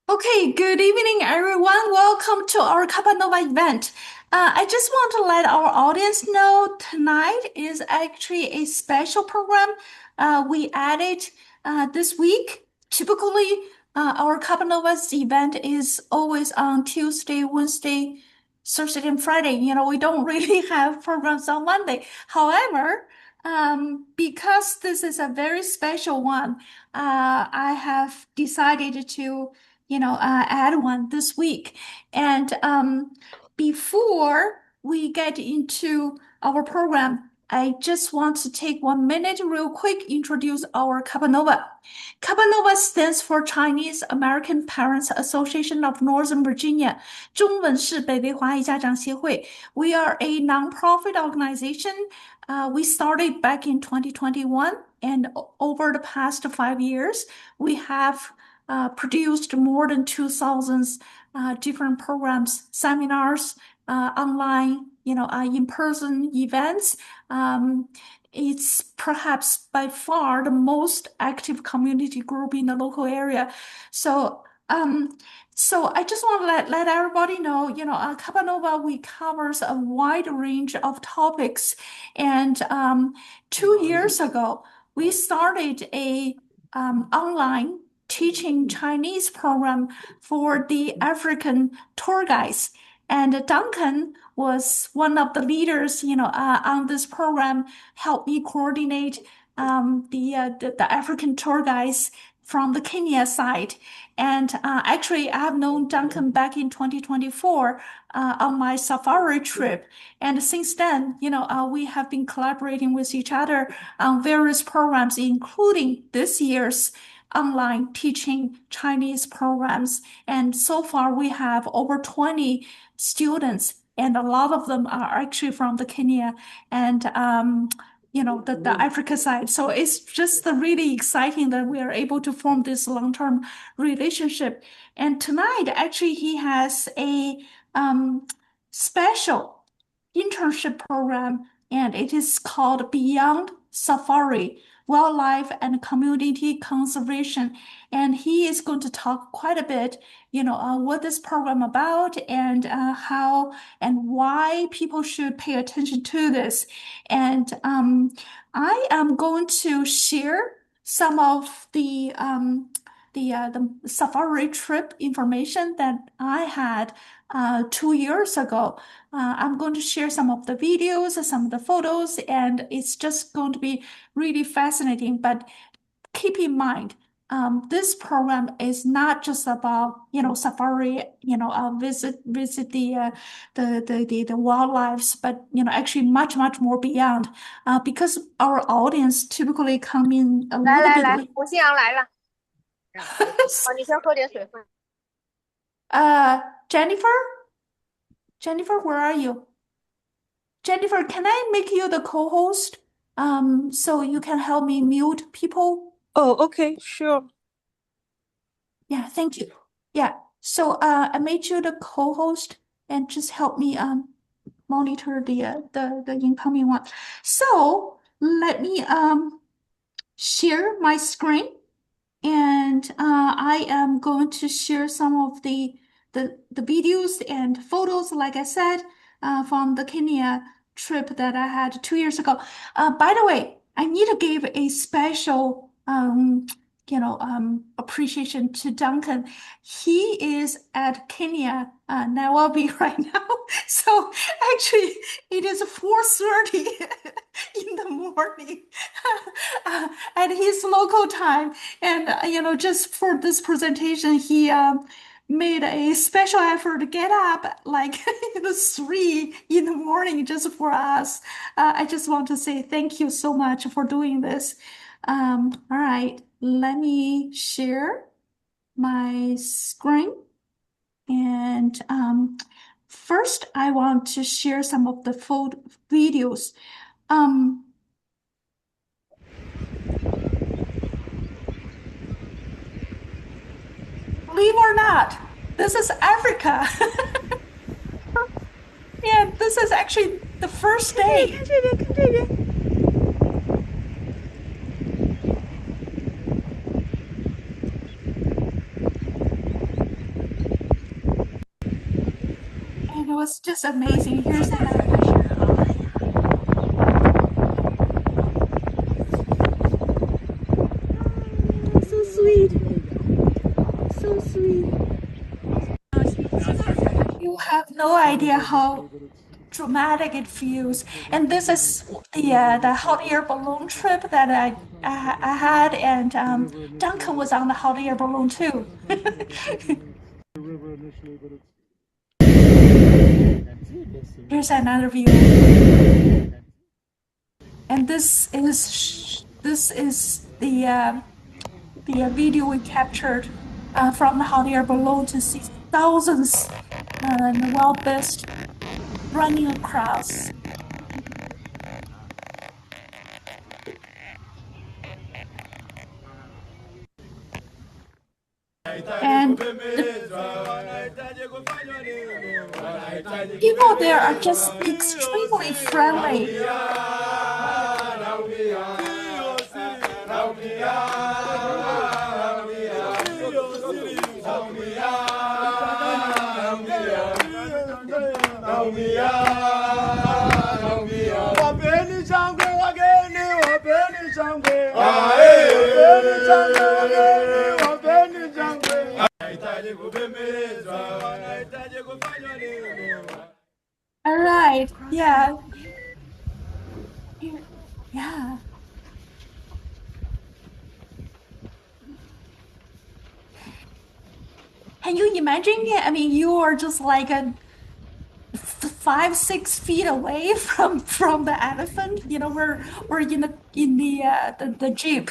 Okay, good evening, everyone. Welcome to our Capanova event. I just want to let our audience know tonight is actually a special program we added this week. Typically, our Capanova's event is always on Tuesday, Wednesday, Thursday, and Friday. We don't really have programs on Monday. However, because this is a very special one, I have decided to add one this week. And before we get into our program, I just want to take 1 minute real quick, introduce our Capanova. Capanova stands for Chinese American Parents Association of Northern Virginia, 中文是北威华裔家长协会. We are a nonprofit organization. We started back in 2021, and over the past 5 years, we have produced more than 2,000 different programs, seminars, online, in-person events. It's perhaps by far the most active community group in the local area. So I just want to let everybody know, Capanova, we covers a wide range of topics. And 2 years ago, we started a online teaching Chinese program for the African tour guides. And Duncan was one of the leaders, on this program, helped me coordinate the African tour guides from the Kenya side. And actually, I've known Duncan back in 2024 on my safari trip. And since then, we have been collaborating with each other on various programs, including this year's online teaching Chinese programs. And so far, we have over 20 students, and a lot of them are actually from the Kenya and the Africa side. So it's just really exciting that we are able to form this long-term relationship. And tonight, actually, he has a special internship program, and it is called Beyond Safari, Wildlife and Community Conservation. And he is going to talk quite a bit, what this program about and how and why people should pay attention to this. And I am going to share some of the safari trip information that I had 2 years ago. I'm going to share some of the videos, some of the photos, and it's just going to be really fascinating. But keep in mind, this program is not just about safari, visit the wildlife, but actually much more beyond. Because our audience typically come in a 来 little 来 bit 来，late. 我新阳来了。你先喝点水分。Uh, Jennifer, Jennifer, where are you? Jennifer, can I make you the co-host? So you can help me mute people? Oh, okay, sure. Yeah, thank you. Yeah. So I made you the co-host and just help me monitor the incoming one. So let me share my screen, and I am going to share some of the videos and photos, like I said, from the Kenya trip that I had 2 years ago. By the way, I need to give a special appreciation to Duncan. He is at Kenya, Nairobi right now. So actually, it is 4:30 in the morning at his local time. And, just for this presentation, he made a special effort to get up like 3 in the morning just for us. I just want to say thank you so much for doing this. All right, let me share my screen. And first, I want to share some of the photo videos. Believe or not, this is Africa. Yeah, this is actually the first day. 看这边，看这边。was just amazing. Here's another. So sweet. So sweet. You have no idea how dramatic it feels. And this is the hot air balloon trip that I had, and Duncan was on the hot air balloon too. Here's another view. And this is the video we captured from the hot air balloon to see thousands in the wild beast running across. And people there are just extremely friendly. All right, yeah. Yeah. Can you imagine it? I mean, you are just like 5-6 feet away from the elephant. You know, we're in the jeep.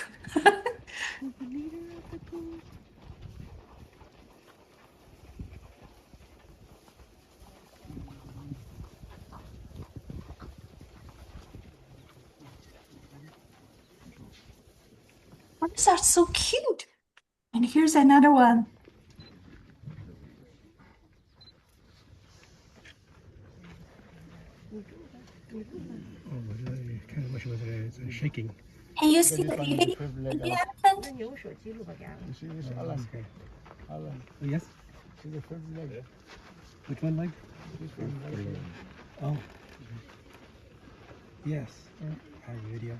These are so cute. And here's another one. Kind of wish it was shaking. Can you see the baby elephant? You see this Alan? Alan. Oh, yes? See the first leg? Which one leg? This one leg. Oh. Yes. I have a video.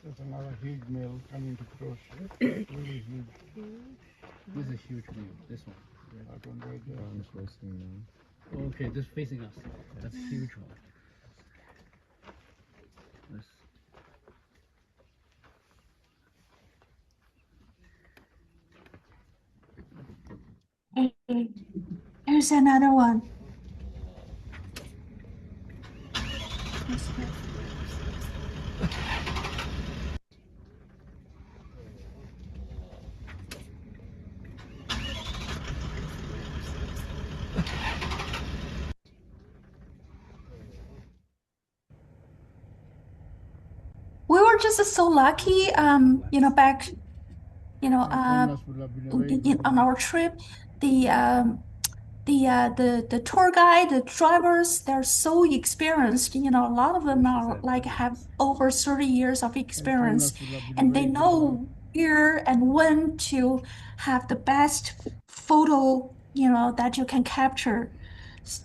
There's another huge male coming to cross. Really huge. This is a huge one. This one. That one right there. Okay, this facing us. That's a huge one. Here's another one. We were just so lucky, back, on our trip, the tour guide, the drivers, they're so experienced. A lot of them are have over 30 years of experience, and they know where and when to have the best photo, that you can capture.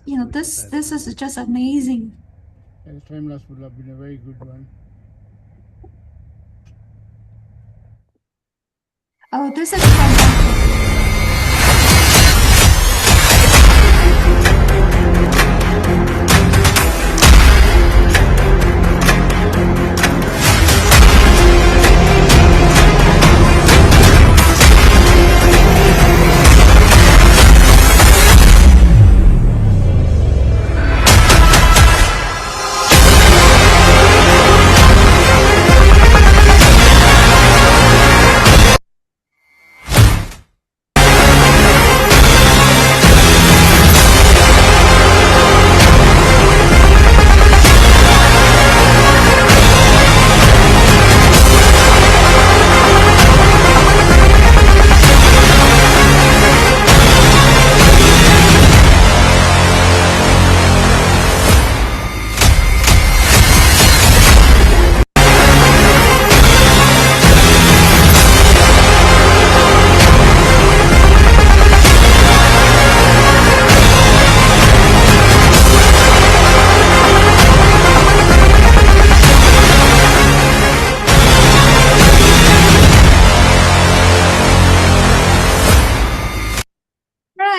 This is just amazing. And time lapse would have been a very good one. Oh, this is fantastic.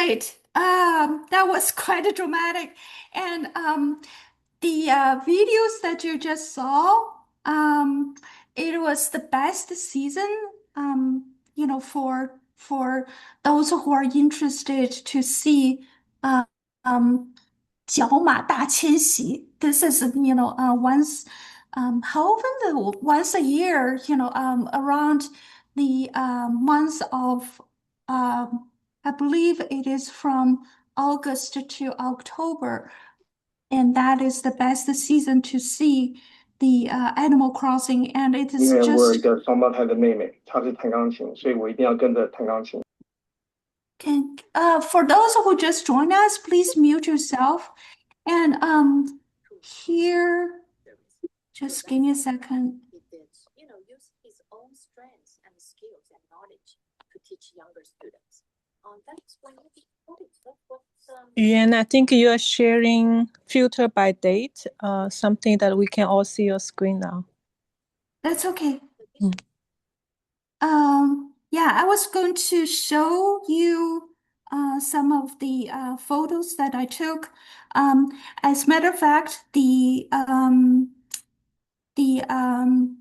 right. That was quite dramatic. And the videos that you just saw, it was the best season, for those who are interested to see, um, 角马大迁徙. This is, once, how often? Once a year, around the month of, I believe it is from August to October, and that is the best season to see the Animal Crossing, and it 因 is 为我有一 just 个双胞胎的妹妹，她是弹钢琴，所以我一定要跟着弹钢琴。 can for those who just joined us, please mute yourself. And here, just give me a second. He did, use his own strengths and skills and knowledge to teach younger students. That's when you recorded. And I think you are sharing filter by date, something that we can all see your screen now. That's okay. Mm. Yeah, I was going to show you some of the photos that I took. As a matter of fact, the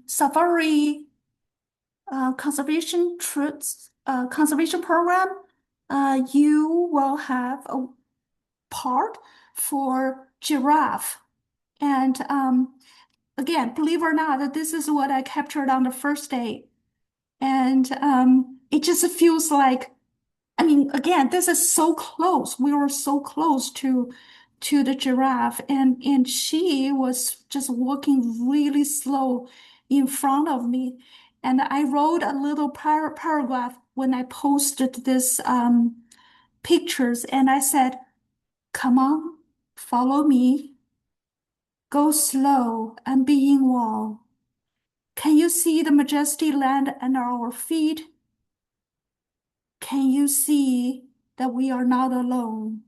safari conservation trips, conservation program, you will have a part for giraffe. And again, believe it or not, this is what I captured on the first day. And it just feels like, again, this is so close. We were so close to the giraffe, and she was just walking really slow in front of me. And I wrote a little paragraph when I posted this pictures, and I said, "Come on, follow me. Go slow and be in awe. Can you see the majestic land under our feet? Can you see that we are not alone?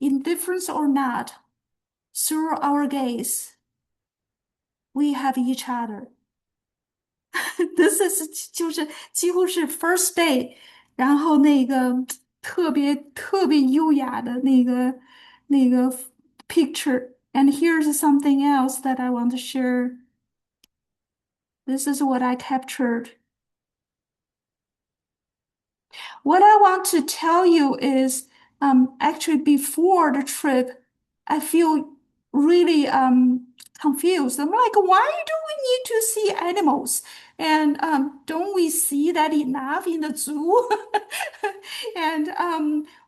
Indifference or not, through our gaze, we have each other." This is 就是几乎是 first day， 然后那个特别优雅的那个 picture. And here's something else that I want to share. This is what I captured. What I want to tell you is, actually before the trip, I feel really confused. I'm like, why do we need to see animals? And don't we see that enough in the zoo? And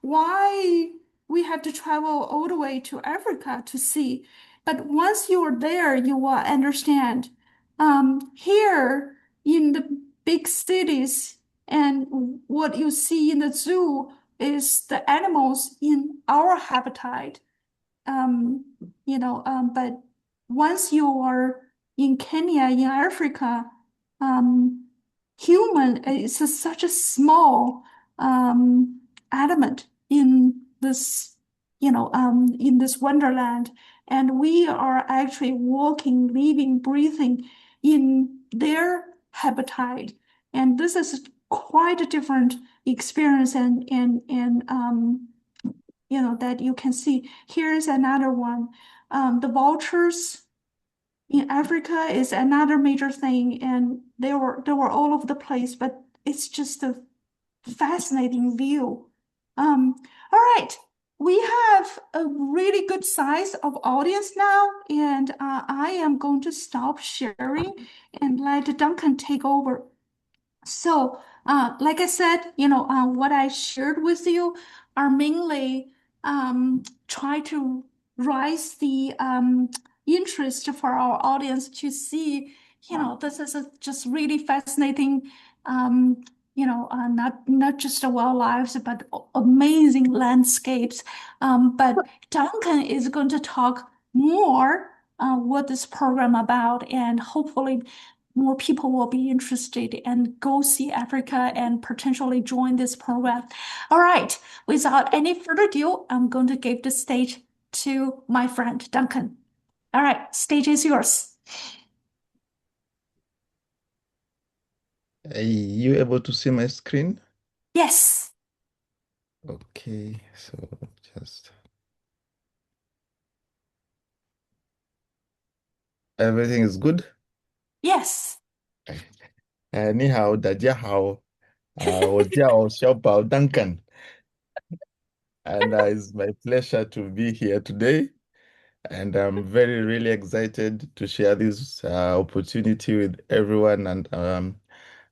why we have to travel all the way to Africa to see? But once you are there, you will understand. Here in the big cities, and what you see in the zoo is the animals in our habitat. But once you are in Kenya, in Africa, human is such a small element in this, in this wonderland, and we are actually walking, living, breathing in their habitat, and this is quite a different experience, and that you can see. Here's another one. The vultures in Africa is another major thing, and they were all over the place, but it's just a fascinating view. All right, we have a really good size of audience now, and I am going to stop sharing and let Duncan take over. So, like I said, what I shared with you are mainly try to raise the interest for our audience to see, this is just really fascinating, not just the wildlife, but amazing landscapes. But Duncan is going to talk more what this program about, and hopefully more people will be interested and go see Africa and potentially join this program. All right, without any further ado, I'm going to give the stage to my friend Duncan. All right, stage is yours. Are you able to see my screen? Yes. Okay, so just everything is good. Yes. 你好，大家好，我叫小宝 Duncan, and it's my pleasure to be here today. And I'm very, really excited to share this opportunity with everyone. And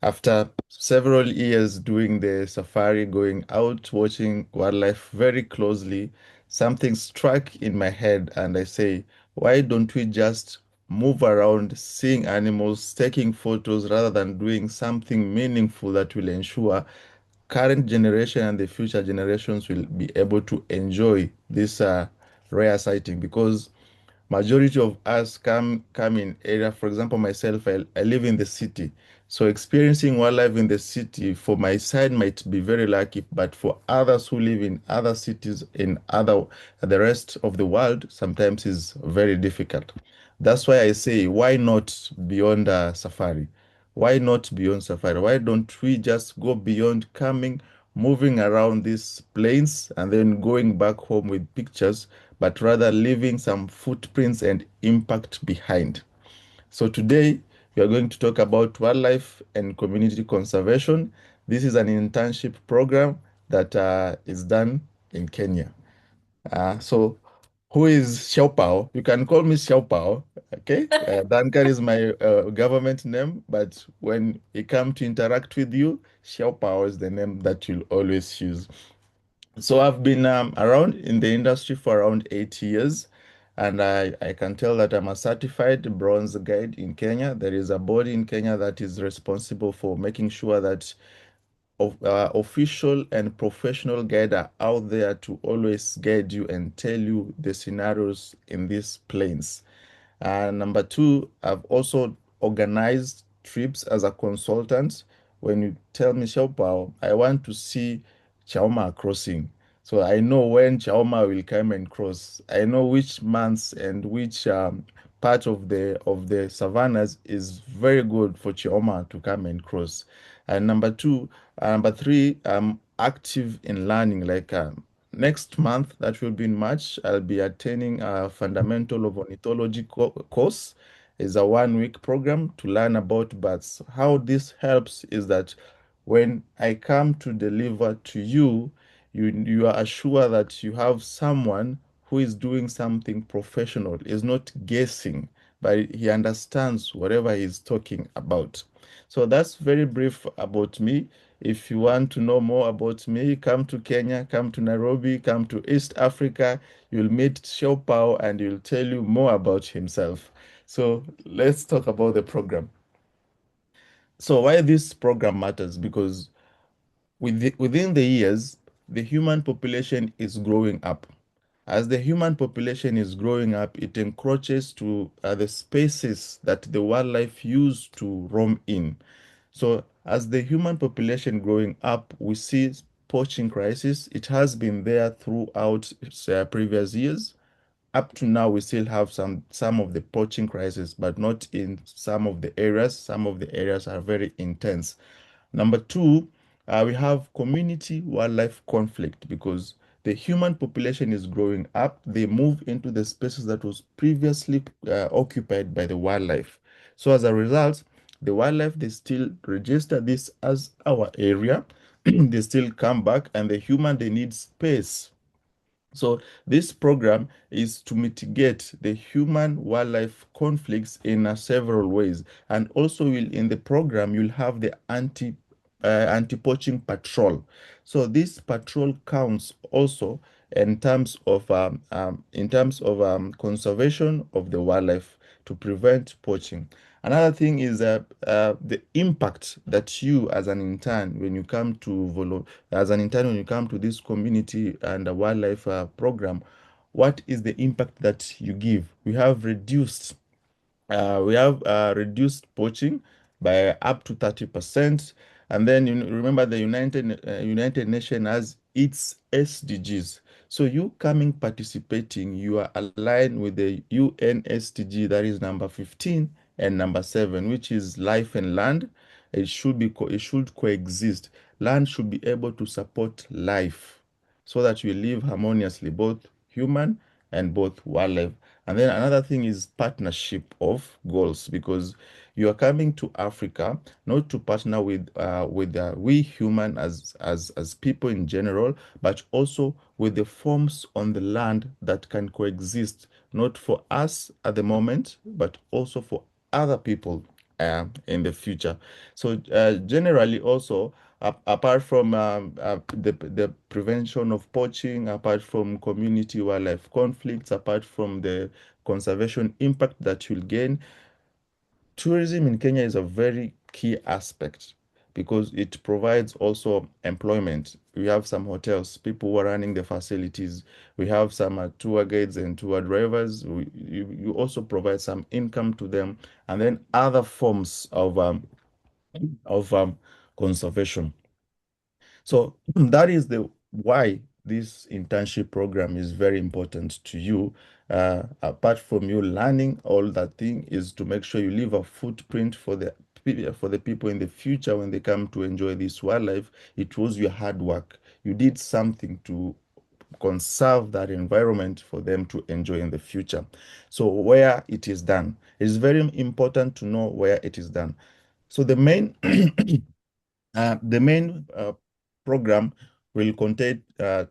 after several years doing the safari, going out, watching wildlife very closely, something struck in my head, and I say, why don't we just move around, seeing animals, taking photos, rather than doing something meaningful that will ensure current generation and the future generations will be able to enjoy this rare sighting? Because majority of us come in area. For example, myself, I live in the city, so experiencing wildlife in the city for my side might be very lucky, but for others who live in other cities in other the rest of the world, sometimes is very difficult. That's why I say, why not beyond safari? Why not beyond safari? Why don't we just go beyond coming, moving around these plains and then going back home with pictures, but rather leaving some footprints and impact behind? So today we are going to talk about wildlife and community conservation. This is an internship program that is done in Kenya. So who is Xiaopao? You can call me Xiaopao, okay? Duncan is my government name, but when you come to interact with you, Xiaopao is the name that you'll always use. So I've been around in the industry for around 8 years, and I can tell that I'm a certified bronze guide in Kenya. There is a body in Kenya that is responsible for making sure that official and professional guide are out there to always guide you and tell you the scenarios in these planes. And number two, I've also organized trips as a consultant. When you tell me, Xiaopao, I want to see Chaoma crossing. So I know when Chaoma will come and cross. I know which months and which part of the savannas is very good for Chaoma to come and cross. And number three, I'm active in learning. Like next month, that will be in March, I'll be attending a fundamental of ornithology course. It's a 1 week program to learn about birds. How this helps is that when I come to deliver to you, you are assured that you have someone who is doing something professional, is not guessing, but he understands whatever he's talking about. So that's very brief about me. If you want to know more about me, come to Kenya, come to Nairobi, come to East Africa. You'll meet Xiaopao and he'll tell you more about himself. So let's talk about the program. So why this program matters? Because within the years, the human population is growing up. As the human population is growing up, it encroaches to the spaces that the wildlife used to roam in. So as the human population growing up, we see poaching crisis. It has been there throughout previous years. Up to now, we still have some of the poaching crisis, but not in some of the areas. Some of the areas are very intense. Number two, we have community wildlife conflict because the human population is growing up. They move into the spaces that was previously occupied by the wildlife. So as a result, the wildlife, they still register this as our area. They still come back, and the human, they need space. So this program is to mitigate the human wildlife conflicts in several ways. And also in the program, you'll have the anti-poaching patrol. So this patrol counts also in terms of conservation of the wildlife to prevent poaching. Another thing is the impact that you, as an intern, when you come to this community and a wildlife program, what is the impact that you give? We have reduced poaching by up to 30%. And then you remember the United Nations has its SDGs. So you coming participating, you are aligned with the UN SDG, that is number 15 and number 7, which is life and land. It should coexist. Land should be able to support life. so that we live harmoniously, both human and both wildlife. And then another thing is partnership of goals, because you are coming to Africa not to partner with we human as people in general, but also with the forms on the land that can coexist, not for us at the moment, but also for other people in the future. So generally also, apart from the prevention of poaching, apart from community wildlife conflicts, apart from the conservation impact that you'll gain, tourism in Kenya is a very key aspect because it provides also employment. We have some hotels, people who are running the facilities. We have some tour guides and tour drivers. You also provide some income to them, and then other forms of conservation. So that is the why this internship program is very important to you. Apart from you learning all that thing, is to make sure you leave a footprint for the people in the future when they come to enjoy this wildlife. It was your hard work. You did something to conserve that environment for them to enjoy in the future. So where it is done, it is very important to know where it is done. So the main program will contain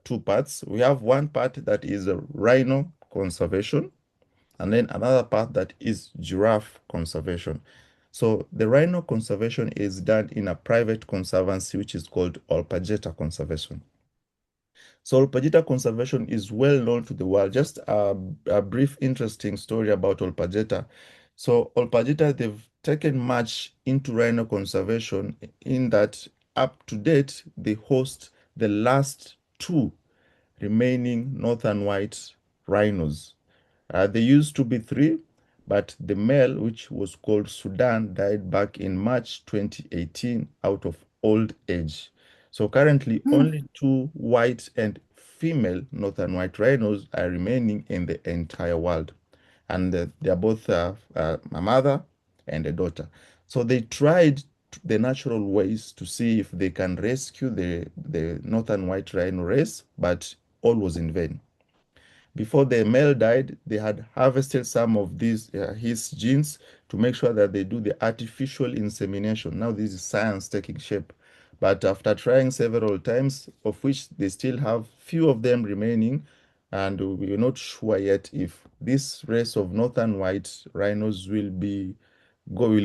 two parts. We have one part that is rhino conservation, and then another part that is giraffe conservation. So the rhino conservation is done in a private conservancy, which is called Olpajeta Conservation. So Olpajeta Conservation is well known to the world. Just a brief, interesting story about Olpajeta. So Olpajeta, they've taken much into rhino conservation in that up to date, they host the last two remaining northern white rhinos. There used to be three, but the male, which was called Sudan, died back in March 2018 out of old age. So currently, only two white and female northern white rhinos are remaining in the entire world. And they are both a mother and a daughter. So they tried the natural ways to see if they can rescue the northern white rhino race, but all was in vain. Before the male died, they had harvested some of his genes to make sure that they do the artificial insemination. Now this is science taking shape. But after trying several times, of which they still have few of them remaining, and we're not sure yet if this race of northern white rhinos will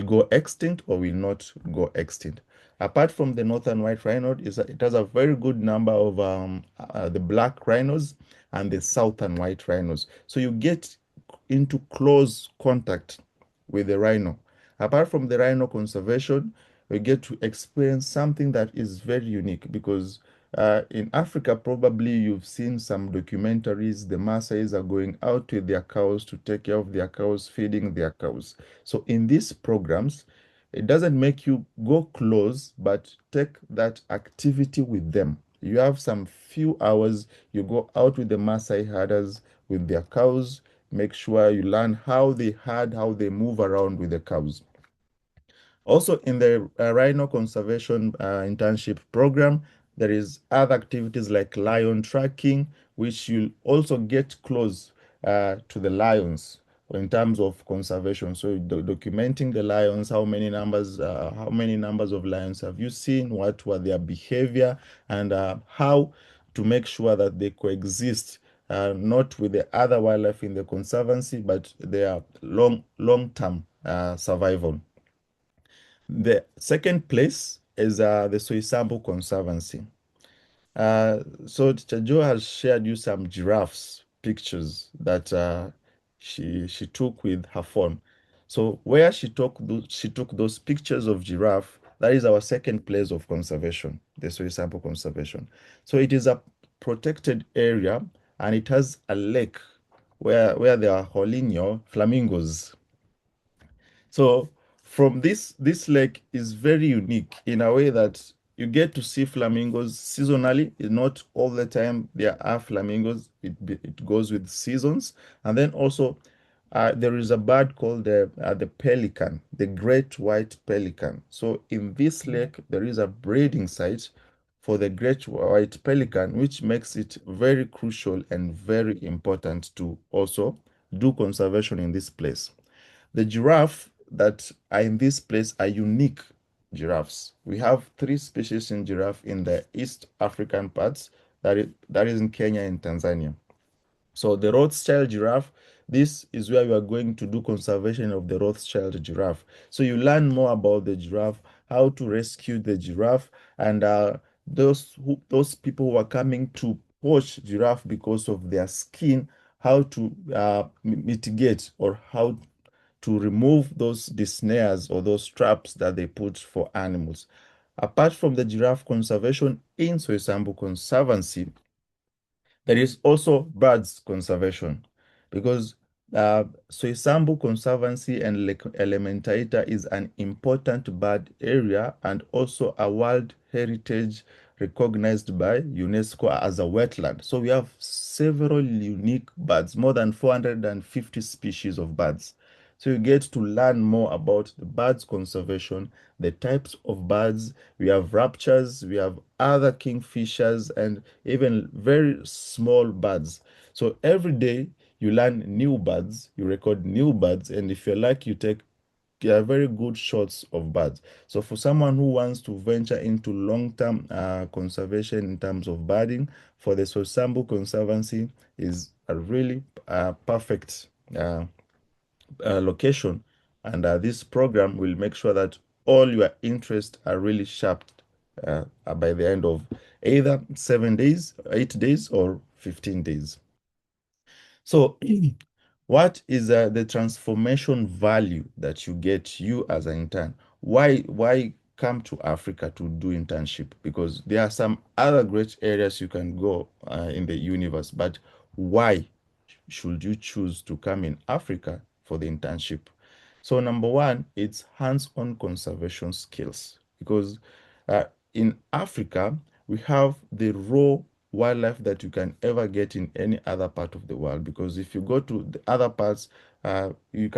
go extinct or will not go extinct. Apart from the northern white rhino, it has a very good number of the black rhinos and the southern white rhinos. So you get into close contact with the rhino. Apart from the rhino conservation, we get to experience something that is very unique because in Africa, probably you've seen some documentaries. The Maasais are going out with their cows to take care of their cows, feeding their cows. So in these programs, it doesn't make you go close, but take that activity with them. You have some few hours, you go out with the Maasai herders with their cows, make sure you learn how they herd, how they move around with the cows. Also in the rhino conservation internship program, there is other activities like lion tracking, which you'll also get close to the lions in terms of conservation. So documenting the lions, how many numbers of lions have you seen, what were their behavior, and how to make sure that they coexist, not with the other wildlife in the conservancy, but their long-term survival. The second place is the Soisambu Conservancy. So Teacher Joe has shared you some giraffes pictures that she took with her phone. So where she took those pictures of giraffe, that is our second place of conservation, the Soisambu Conservation. So it is a protected area and it has a lake where there are Holinho flamingos. So from this lake is very unique in a way that you get to see flamingos seasonally. Not all the time there are flamingos. It goes with seasons. And then also there is a bird called the pelican, the great white pelican. So in this lake there is a breeding site for the great white pelican, which makes it very crucial and very important to also do conservation in this place. The giraffe that are in this place are unique giraffes. We have 3 species in giraffe in the East African parts, that is in Kenya and Tanzania. So the Rothschild giraffe, this is where we are going to do conservation of the Rothschild giraffe. So you learn more about the giraffe, how to rescue the giraffe, and those people who are coming to poach giraffe because of their skin, how to mitigate or how to remove those snares or those traps that they put for animals. Apart from the giraffe conservation in Soisambu Conservancy, there is also birds conservation, because Soisambu Conservancy and Lake Elementaita is an important bird area and also a World Heritage recognized by UNESCO as a wetland. So we have several unique birds, more than 450 species of birds. So you get to learn more about the birds conservation, the types of birds. We have raptures, we have other kingfishers, and even very small birds. So every day you learn new birds, you record new birds, and if you're lucky, you take very good shots of birds. So for someone who wants to venture into long-term conservation in terms of birding, for the Sosambu Conservancy is a really perfect location, and this program will make sure that all your interests are really sharp by the end of either 7 days, 8 days, or 15 days. So what is the transformation value that you get, you as an intern? Why come to Africa to do internship? Because there are some other great areas you can go in the universe, but why should you choose to come in Africa for the internship? So number one, it's hands-on conservation skills, because in Africa, we have the raw wildlife that you can ever get in any other part of the world. Because if you go to the other parts, you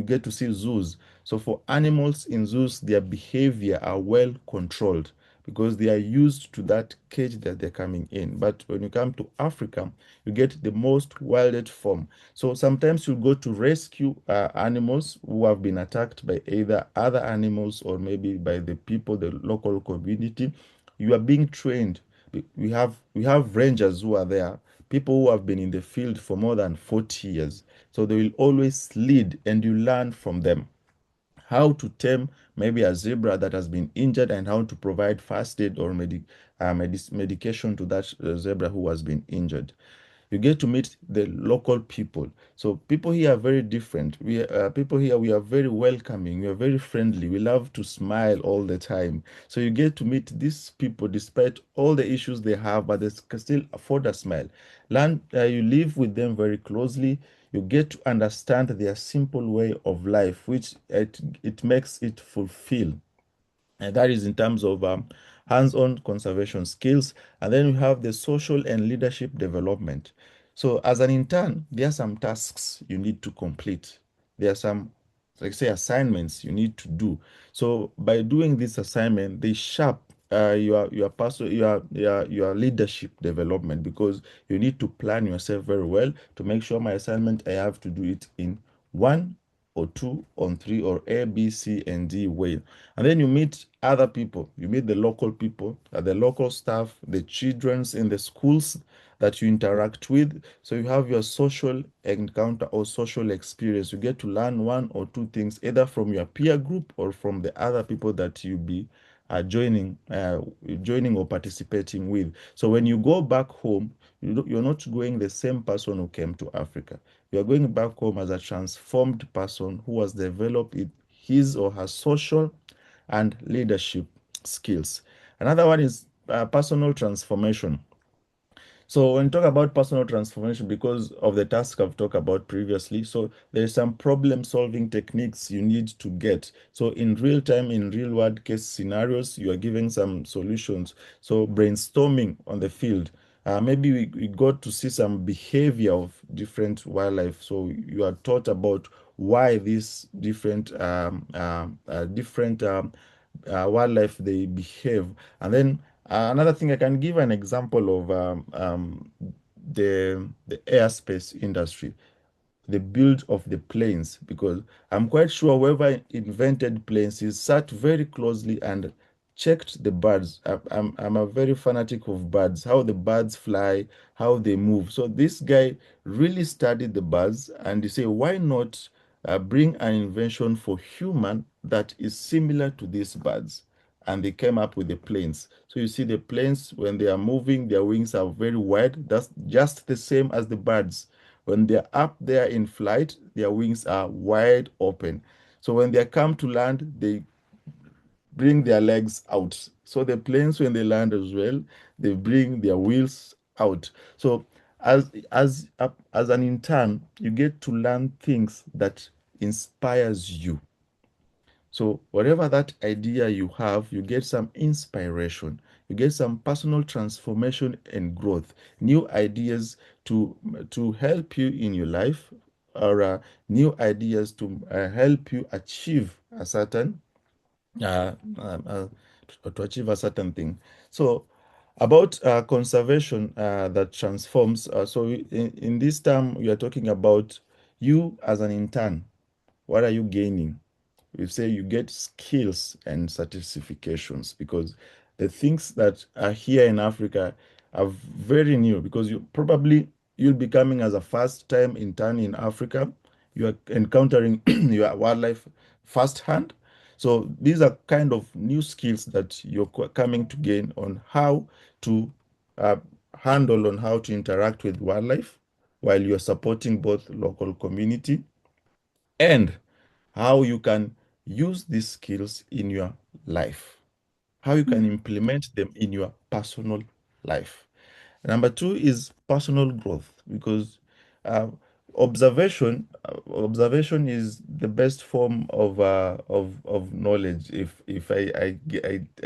get to see zoos. So for animals in zoos, their behavior are well controlled because they are used to that cage that they're coming in. But when you come to Africa, you get the most wildest form. So sometimes you go to rescue animals who have been attacked by either other animals or maybe by the people, the local community. You are being trained. We have rangers who are there, people who have been in the field for more than 40 years. So they will always lead, and you learn from them how to tame maybe a zebra that has been injured and how to provide first aid or medication to that zebra who has been injured. You get to meet the local people. So people here are very different. People here, we are very welcoming. We are very friendly. We love to smile all the time. So you get to meet these people despite all the issues they have, but they can still afford a smile. You live with them very closely. You get to understand their simple way of life, which it makes it fulfill. And that is in terms of hands-on conservation skills. And then we have the social and leadership development. So as an intern, there are some tasks you need to complete. There are some, like say, assignments you need to do. So by doing this assignment, they shape your leadership development, because you need to plan yourself very well to make sure my assignment, I have to do it in 1 or 2 or 3 or A, B, C, and D way. And then you meet other people. You meet the local people, the local staff, the children's in the schools that you interact with. So you have your social encounter or social experience. You get to learn 1 or 2 things, either from your peer group or from the other people that you be joining or participating with. So when you go back home, you're not going the same person who came to Africa. You're going back home as a transformed person who has developed his or her social and leadership skills. Another one is personal transformation. So when you talk about personal transformation, because of the task I've talked about previously, so there's some problem solving techniques you need to get. So in real time, in real world case scenarios, you are giving some solutions. So brainstorming on the field. Maybe we got to see some behavior of different wildlife. So you are taught about why these different wildlife they behave, and then Another thing, I can give an example of the airspace industry, the build of the planes, because I'm quite sure whoever invented planes is sat very closely and checked the birds. I'm a very fanatic of birds, how the birds fly, how they move. So this guy really studied the birds, and he said, why not bring an invention for human that is similar to these birds? And they came up with the planes. So you see the planes, when they are moving, their wings are very wide. That's just the same as the birds. When they're up there in flight, their wings are wide open. So when they come to land, they bring their legs out. So the planes, when they land as well, they bring their wheels out. So as an intern, you get to learn things that inspires you. So whatever that idea you have, you get some inspiration, you get some personal transformation and growth, new ideas to help you in your life, or new ideas to help you achieve a certain to achieve a certain thing. So about conservation that transforms. So in this term, we are talking about you as an intern. What are you gaining? We say you get skills and certifications, because the things that are here in Africa are very new, because you'll be coming as a first time intern in Africa. You are encountering your wildlife firsthand. So these are kind of new skills that you're coming to gain on how to handle, on how to interact with wildlife while you're supporting both local community, and how you can use these skills in your life, how you can implement them in your personal life. Number two is personal growth, because uh, observation is the best form of knowledge. If I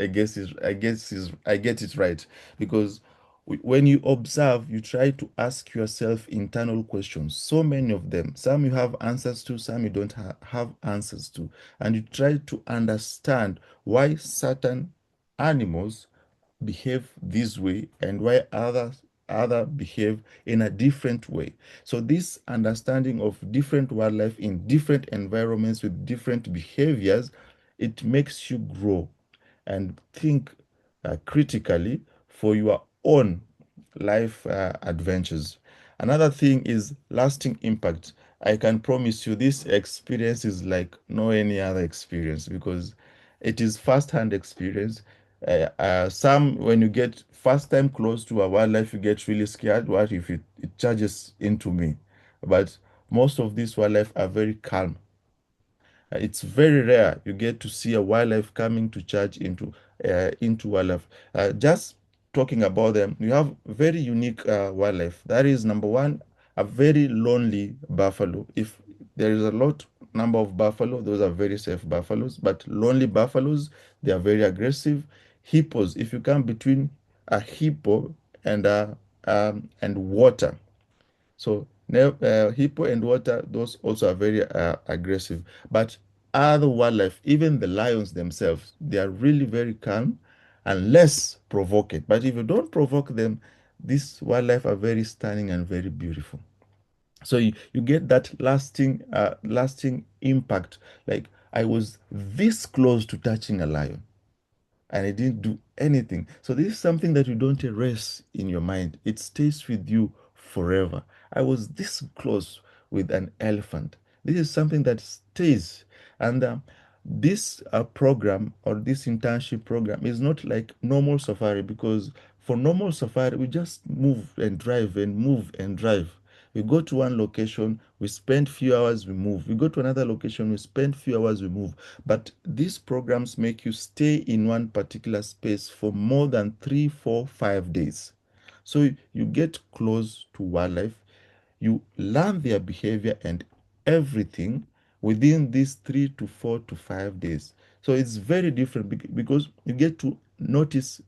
guess I get it right, because when you observe, you try to ask yourself internal questions. So many of them. Some you have answers to, some you don't have answers to, and you try to understand why certain animals behave this way and why other behave in a different way. So this understanding of different wildlife in different environments with different behaviors, it makes you grow and think critically for your own life adventures. Another thing is lasting impact. I can promise you this experience is like no any other experience, because it is first-hand experience. Some, when you get first time close to a wildlife, you get really scared. What if it charges into me? But most of these wildlife are very calm. It's very rare you get to see a wildlife coming to charge into wildlife. Just talking about them, you have very unique wildlife. That is number one, a very lonely buffalo. If there is a lot number of buffalo, those are very safe buffaloes. But lonely buffaloes, they are very aggressive. Hippos, if you come between a hippo and water, so hippo and water, those also are very aggressive. But other wildlife, even the lions themselves, they are really very calm and less provoked. But if you don't provoke them, these wildlife are very stunning and very beautiful. So you get that lasting impact. Like, I was this close to touching a lion and it didn't do anything. So this is something that you don't erase in your mind. It stays with you forever. I was this close with an elephant. This is something that stays. And this program, or this internship program, is not like normal safari, because for normal safari, we just move and drive and move and drive. We go to one location, we spend few hours, we move. We go to another location, we spend few hours, we move. But these programs make you stay in one particular space for more than 3, 4, 5 days. So you get close to wildlife, you learn their behavior and everything within these 3 to 4 to 5 days. So it's very different, because you get to notice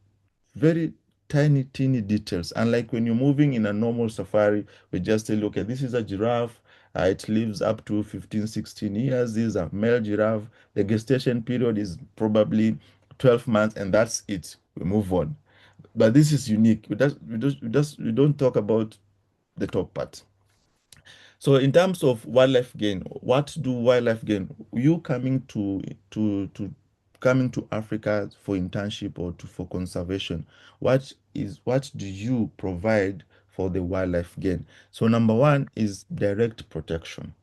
very tiny, teeny details. Unlike when you're moving in a normal safari, we just say, okay, this is a giraffe. It lives up to 15, 16 years. This is a male giraffe. The gestation period is probably 12 months, and that's it. We move on. but this is unique. We don't talk about the top part. So in terms of wildlife gain, what do wildlife gain? You coming to Africa for internship or for conservation, what do you provide for the wildlife gain? So number one is direct protection,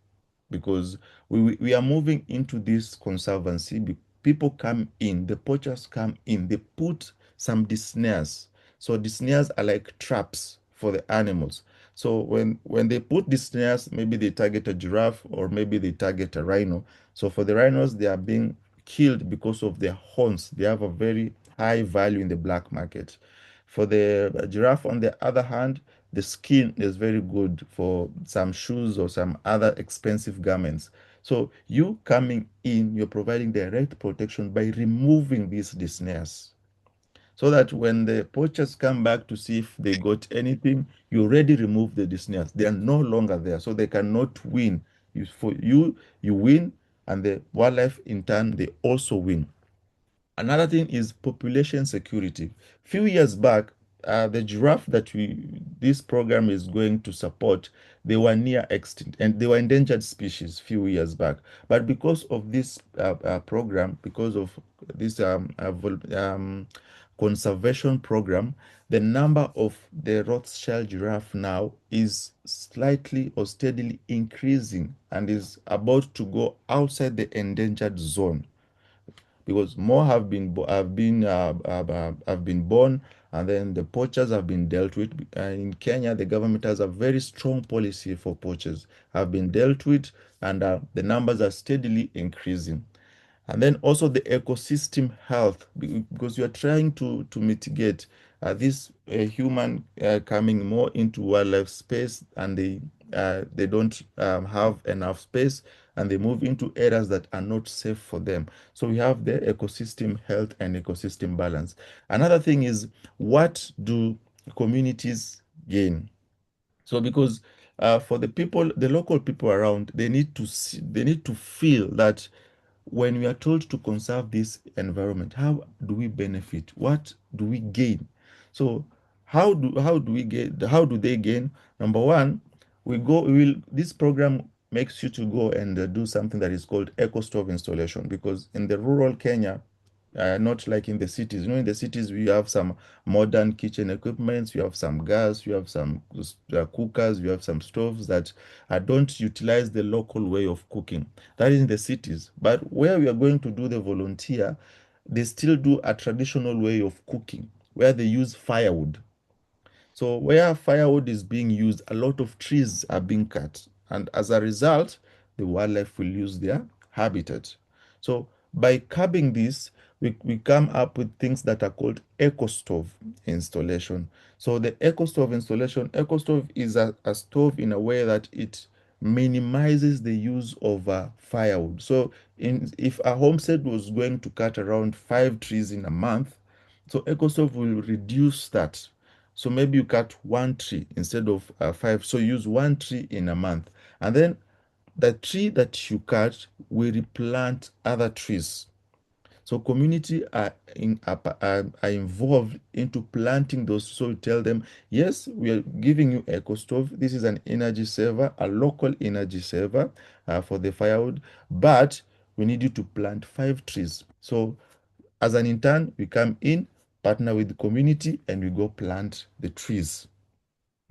because we are moving into this conservancy. People come in, the poachers come in, they put some snares. So the snares are like traps for the animals. So when they put the snares, maybe they target a giraffe or maybe they target a rhino. So for the rhinos, they are being killed because of their horns. They have a very high value in the black market. For the giraffe, on the other hand, the skin is very good for some shoes or some other expensive garments. So you coming in, you're providing direct protection by removing these snares, so that when the poachers come back to see if they got anything, you already remove the snares. They are no longer there, so they cannot win. You win, and the wildlife in turn, they also win. Another thing is population security. Few years back, the giraffe that this program is going to support, they were near extinct and they were endangered species few years back. But because of this program, because of this conservation program, the number of the Rothschild giraffe now is slightly or steadily increasing and is about to go outside the endangered zone, because more have been born, and then the poachers have been dealt with. In Kenya, the government has a very strong policy for poachers, have been dealt with, and the numbers are steadily increasing. And then also the ecosystem health, because you are trying to mitigate this human coming more into wildlife space, and they don't have enough space, and they move into areas that are not safe for them. So we have the ecosystem health and ecosystem balance. Another thing is, what do communities gain? So because for the local people around, they need to feel that when we are told to conserve this environment, how do we benefit? What do we gain? So how do they gain? Number one, this program makes you to go and do something that is called eco stove installation, because in the rural Kenya, not like in the cities. In the cities we have some modern kitchen equipments, we have some gas, we have some cookers, we have some stoves that don't utilize the local way of cooking. That is in the cities. But where we are going to do the volunteer, they still do a traditional way of cooking, where they use firewood. So where firewood is being used, a lot of trees are being cut. And as a result, the wildlife will lose their habitat. So by curbing this, we come up with things that are called eco stove installation. So the eco stove installation, eco stove is a stove in a way that it minimizes the use of firewood. So if a homestead was going to cut around 5 trees in a month, so eco stove will reduce that. So maybe you cut 1 tree instead of 5. So use 1 tree in a month. And then the tree that you cut will replant other trees. So community are involved into planting those. So you tell them, yes, we are giving you eco stove. This is an energy saver, a local energy saver for the firewood, but we need you to plant 5 trees. So as an intern, we come in, partner with the community, and we go plant the trees.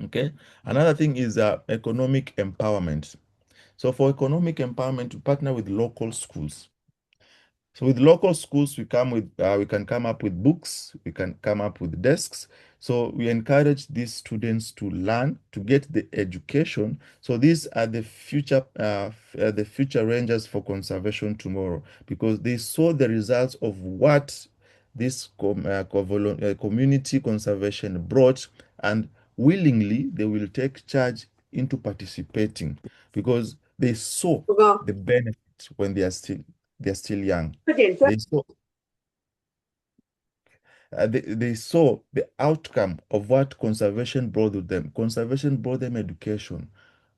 Okay. Another thing is economic empowerment. So for economic empowerment, we partner with local schools. So with local schools, we can come up with books, we can come up with desks. So we encourage these students to learn, to get the education. So these are the future rangers for conservation tomorrow, because they saw the results of what this community conservation brought, and willingly they will take charge into participating, because they saw the benefit when they're still young. They saw the outcome of what conservation brought them. Conservation brought them education.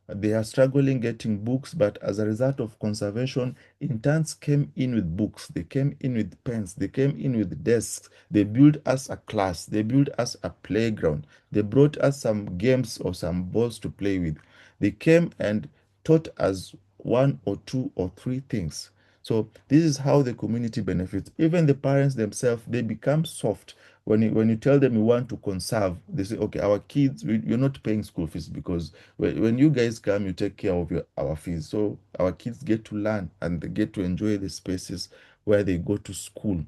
They are struggling getting books, but as a result of conservation, interns came in with books, they came in with pens, they came in with desks, they built us a class, they built us a playground, they brought us some games or some balls to play with. They came and taught us one or two or three things. So this is how the community benefits. Even the parents themselves, they become soft. When you tell them you want to conserve, they say, okay, our kids, you're not paying school fees, because when you guys come, you take care of our fees. So our kids get to learn and they get to enjoy the spaces where they go to school.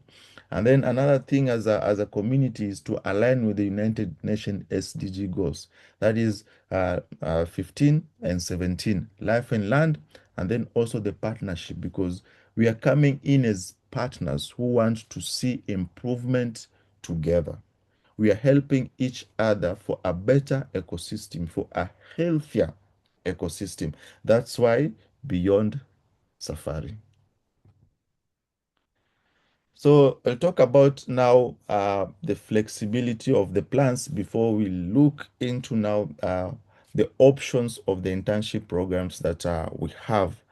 And then another thing as a community is to align with the United Nations SDG goals. That is 15 and 17, life and land, and then also the partnership, because we are coming in as partners who want to see improvement together. We are helping each other for a better ecosystem, for a healthier ecosystem. That's why Beyond Safari. So I'll talk about now the flexibility of the plans before we look into now the options of the internship programs that we have.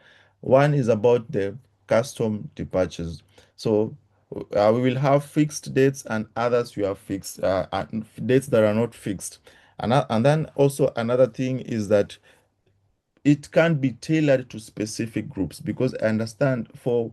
One is about the custom departures. So we will have fixed dates, and others we have fixed dates that are not fixed. And then also another thing is that it can be tailored to specific groups, because I understand for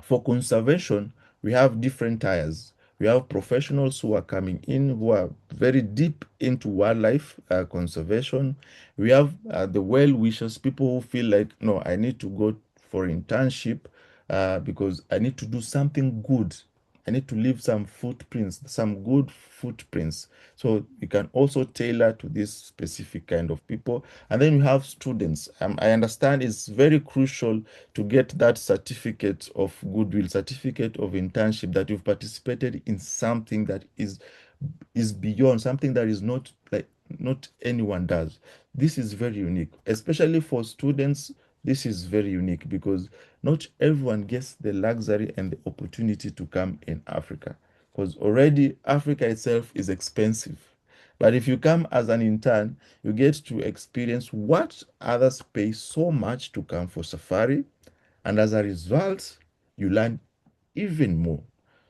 conservation, we have different tiers. We have professionals who are coming in who are very deep into wildlife conservation. We have the well-wishers, people who feel like, no, I need to go for internship because I need to do something good. I need to leave some footprints, some good footprints. So you can also tailor to this specific kind of people. And then you have students. I understand it's very crucial to get that certificate of goodwill, certificate of internship, that you've participated in something that is beyond, something that is not like not anyone does. This is very unique, especially for students. This is very unique because not everyone gets the luxury and the opportunity to come in Africa, because already Africa itself is expensive. But if you come as an intern, you get to experience what others pay so much to come for safari, and as a result, you learn even more.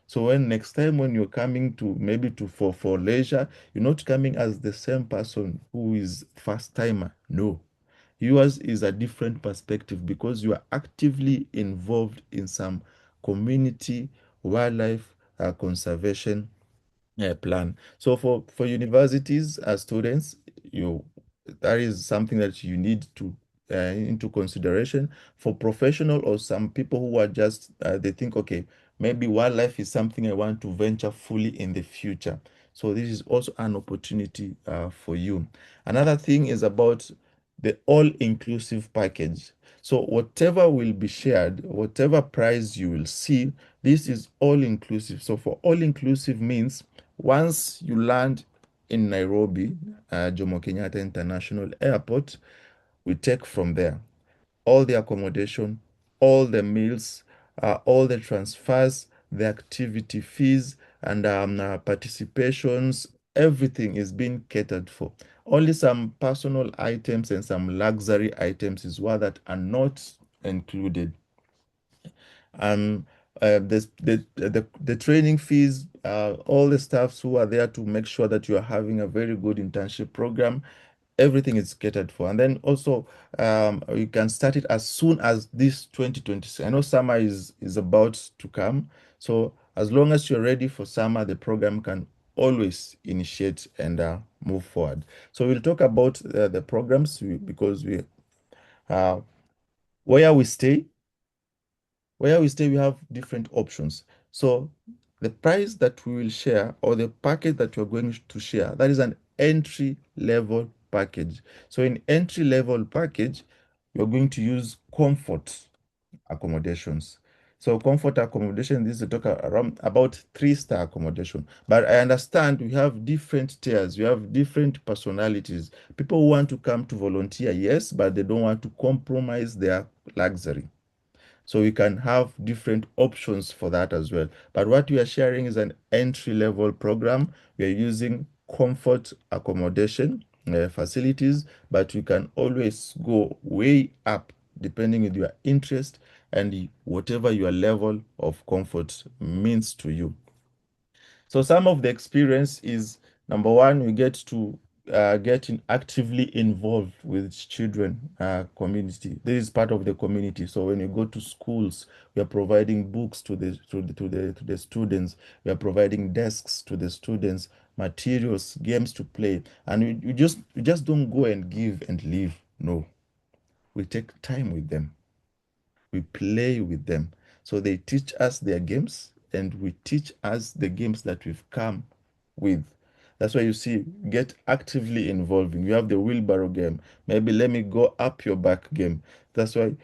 So when next time when you're coming to maybe to for leisure, you're not coming as the same person who is first timer. No, yours is a different perspective because you are actively involved in some community wildlife conservation plan. So for universities as students, that is something that you need to into consideration. For professional or some people who are just they think, okay, maybe wildlife is something I want to venture fully in the future. So this is also an opportunity for you. Another thing is about the all-inclusive package. So whatever will be shared, whatever price you will see, this is all-inclusive. So for all-inclusive means once you land in Nairobi, Jomo Kenyatta International Airport, we take from there all the accommodation, all the meals, all the transfers, the activity fees, and participations. Everything is being catered for. Only some personal items and some luxury items is what that are not included. The training fees, all the staffs who are there to make sure that you are having a very good internship program, everything is catered for. And then also you can start it as soon as this 2026. I know summer is about to come, so as long as you're ready for summer, the program can always initiate and move forward. So we'll talk about the programs because where we stay, we have different options. So the price that we will share, or the package that you're going to share, that is an entry level package. So in entry level package, you're going to use comfort accommodations. So comfort accommodation, this is to talk around about 3-star accommodation. But I understand we have different tiers, we have different personalities. People who want to come to volunteer, yes, but they don't want to compromise their luxury. So we can have different options for that as well. But what we are sharing is an entry-level program. We are using comfort accommodation. facilities, but you can always go way up depending on your interest and whatever your level of comfort means to you. So some of the experience is, number one, we get to actively involved with children community. This is part of the community. So when you go to schools, we are providing books to the students. We are providing desks to the students, materials, games to play, and we just don't go and give and leave. No, we take time with them. We play with them. So they teach us their games and we teach us the games that we've come with. That's why you see, get actively involving. You have the wheelbarrow game. Maybe let me go up your back game. That's why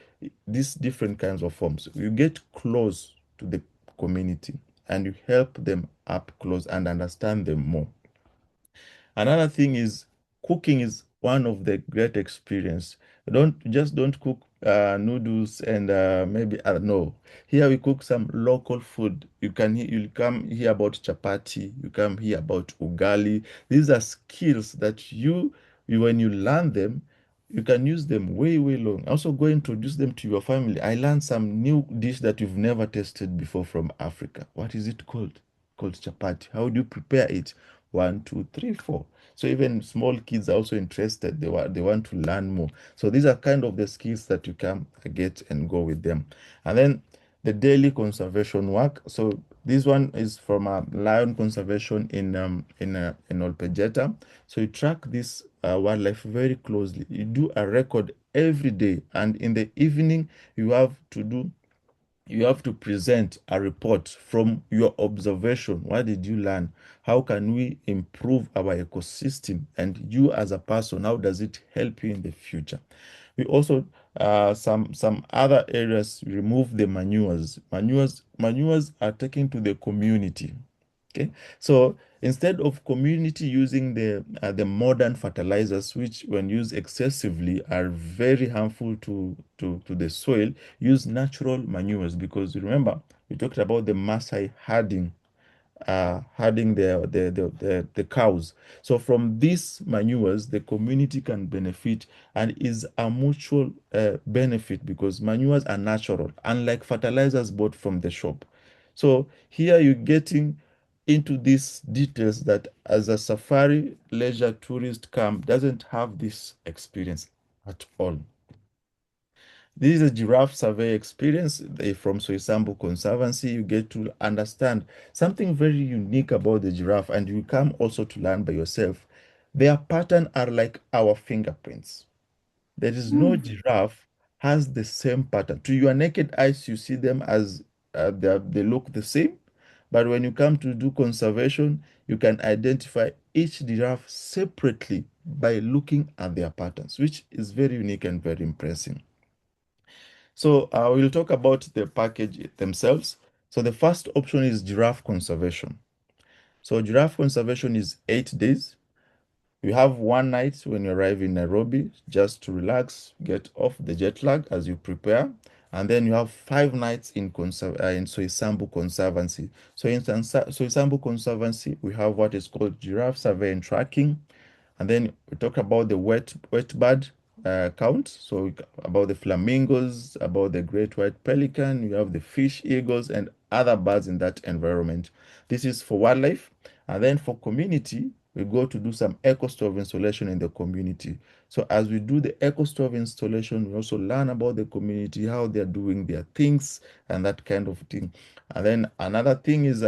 these different kinds of forms. You get close to the community and you help them up close and understand them more. Another thing is cooking is one of the great experience. Don't cook noodles and maybe no. Here we cook some local food. You'll come hear about chapati. You come hear about ugali. These are skills that you when you learn them, you can use them way long. Also go introduce them to your family. I learned some new dish that you've never tasted before from Africa. What is it called? Called chapati. How do you prepare it? 1, 2, 3, 4. So even small kids are also interested. They want to learn more. So these are kind of the skills that you can get and go with them. And then the daily conservation work. So this one is from lion conservation in Olpejeta. So you track this wildlife very closely. You do a record every day, and in the evening you have to present a report from your observation. What did you learn? How can we improve our ecosystem? And you as a person, how does it help you in the future? We also, some other areas, remove the manures. Manures are taken to the community. Okay, so instead of community using the modern fertilizers, which when used excessively are very harmful to the soil, use natural manures, because remember we talked about the Maasai herding the cows. So from these manures, the community can benefit and is a mutual benefit, because manures are natural, unlike fertilizers bought from the shop. So here you're getting into these details that as a safari leisure tourist camp doesn't have this experience at all. This is a giraffe survey experience from Soisambu Conservancy. You get to understand something very unique about the giraffe, and you come also to learn by yourself. Their pattern are like our fingerprints. There is no giraffe has the same pattern. To your naked eyes, you see them as they look the same. But when you come to do conservation, you can identify each giraffe separately by looking at their patterns, which is very unique and very impressive. So we'll talk about the package themselves. So the first option is giraffe conservation. So giraffe conservation is 8 days. You have 1 night when you arrive in Nairobi just to relax, get off the jet lag as you prepare. And then you have 5 nights in Soisambu Conservancy. So in Soisambu Conservancy, we have what is called giraffe survey and tracking. And then we talk about the wet bird count. So about the flamingos, about the great white pelican, you have the fish, eagles, and other birds in that environment. This is for wildlife. And then for community, we go to do some eco stove installation in the community. So as we do the eco stove installation, we also learn about the community, how they're doing their things and that kind of thing. And then another thing is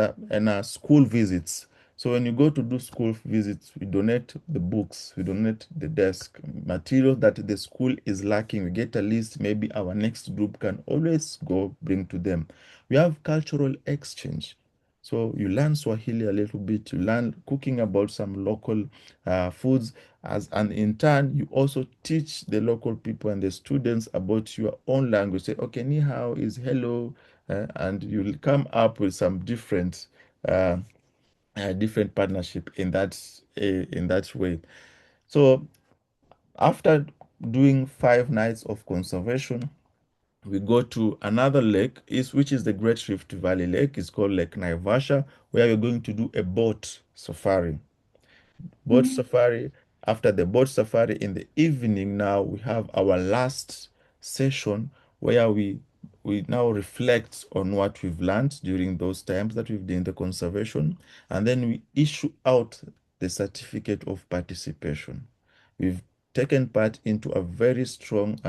school visits. So when you go to do school visits, we donate the books, we donate the desk, material that the school is lacking. We get a list, maybe our next group can always go bring to them. We have cultural exchange. So you learn Swahili a little bit, you learn cooking about some local foods, and in turn, you also teach the local people and the students about your own language. Say, okay, ni hao is hello, and you'll come up with some different partnership in that way. So after doing 5 nights of conservation, we go to another lake, which is the Great Rift Valley Lake. It's called Lake Naivasha, where we're going to do a boat safari. Boat safari after the boat safari in the evening, now we have our last session where we now reflect on what we've learned during those times that we've done the conservation, and then we issue out the certificate of participation. We've taken part into a very strong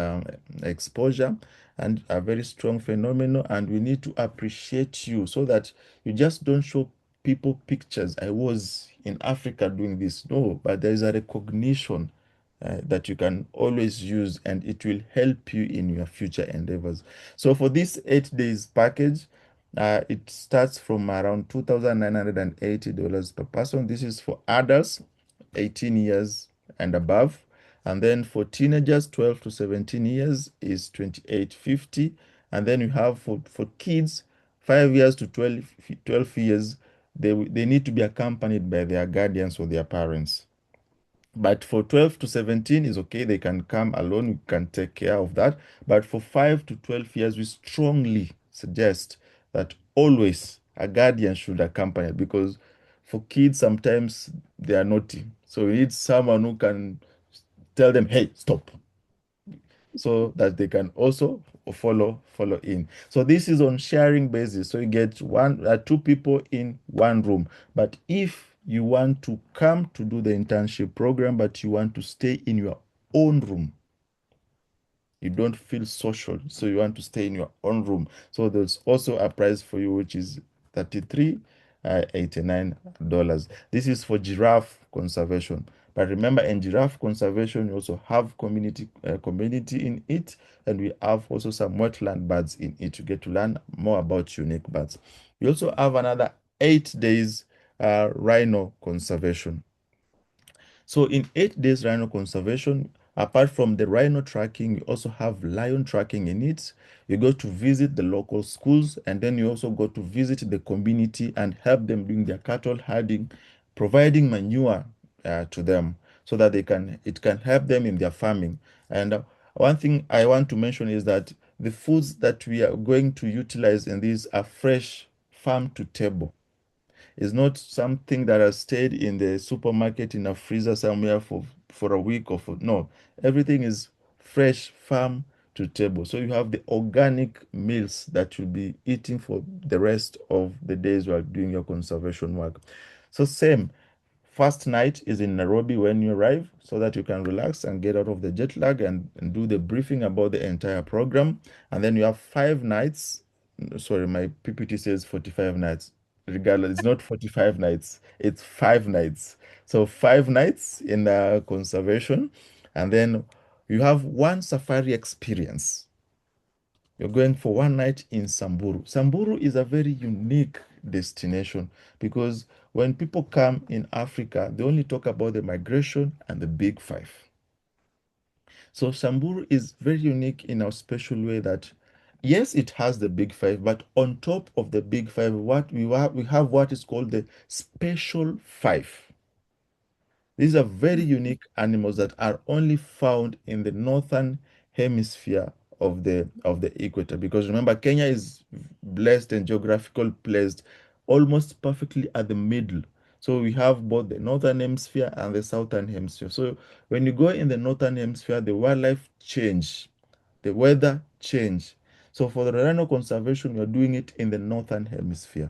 exposure and a very strong phenomenon, and we need to appreciate you so that you just don't show people pictures. I was in Africa doing this. No, but there is a recognition that you can always use, and it will help you in your future endeavors. So for this 8 days package, it starts from around $2,980 per person. This is for adults 18 years and above. And then for teenagers 12 to 17 years is $2,850. And then you have for kids 5 years to 12 years, they need to be accompanied by their guardians or their parents. But for 12 to 17 is okay. They can come alone. We can take care of that. But for 5 to 12 years, we strongly suggest that always a guardian should accompany, because for kids, sometimes they are naughty. So we need someone who can tell them, hey, stop, so that they can also follow in. So this is on sharing basis. So you get two people in one room. But if you want to come to do the internship program, but you want to stay in your own room, you don't feel social, so you want to stay in your own room, so there's also a price for you, which is $33.89. This is for giraffe conservation. But remember, in giraffe conservation, we also have community in it, and we have also some wetland birds in it. You get to learn more about unique birds. We also have another 8 days rhino conservation. So in 8 days rhino conservation, apart from the rhino tracking, you also have lion tracking in it. You go to visit the local schools, and then you also go to visit the community and help them doing their cattle herding, providing manure to them, so that it can help them in their farming. And one thing I want to mention is that the foods that we are going to utilize in these are fresh, farm to table. It's not something that has stayed in the supermarket in a freezer somewhere for a week or no. Everything is fresh, farm to table. So you have the organic meals that you'll be eating for the rest of the days while doing your conservation work. So same, first night is in Nairobi when you arrive, so that you can relax and get out of the jet lag and do the briefing about the entire program. And then you have 5 nights. Sorry, my PPT says 45 nights. Regardless, it's not 45 nights, it's 5 nights. So 5 nights in conservation, and then you have one safari experience. You're going for 1 night in Samburu. Samburu is a very unique destination, because when people come in Africa, they only talk about the migration and the big five. So Samburu is very unique in a special way that, yes, it has the big five, but on top of the big five, we have what is called the special five. These are very unique animals that are only found in the northern hemisphere of the equator, because remember, Kenya is blessed and geographical placed almost perfectly at the middle. So we have both the northern hemisphere and the southern hemisphere. So when you go in the northern hemisphere, the wildlife change, the weather change. So for the rhino conservation, you're doing it in the northern hemisphere.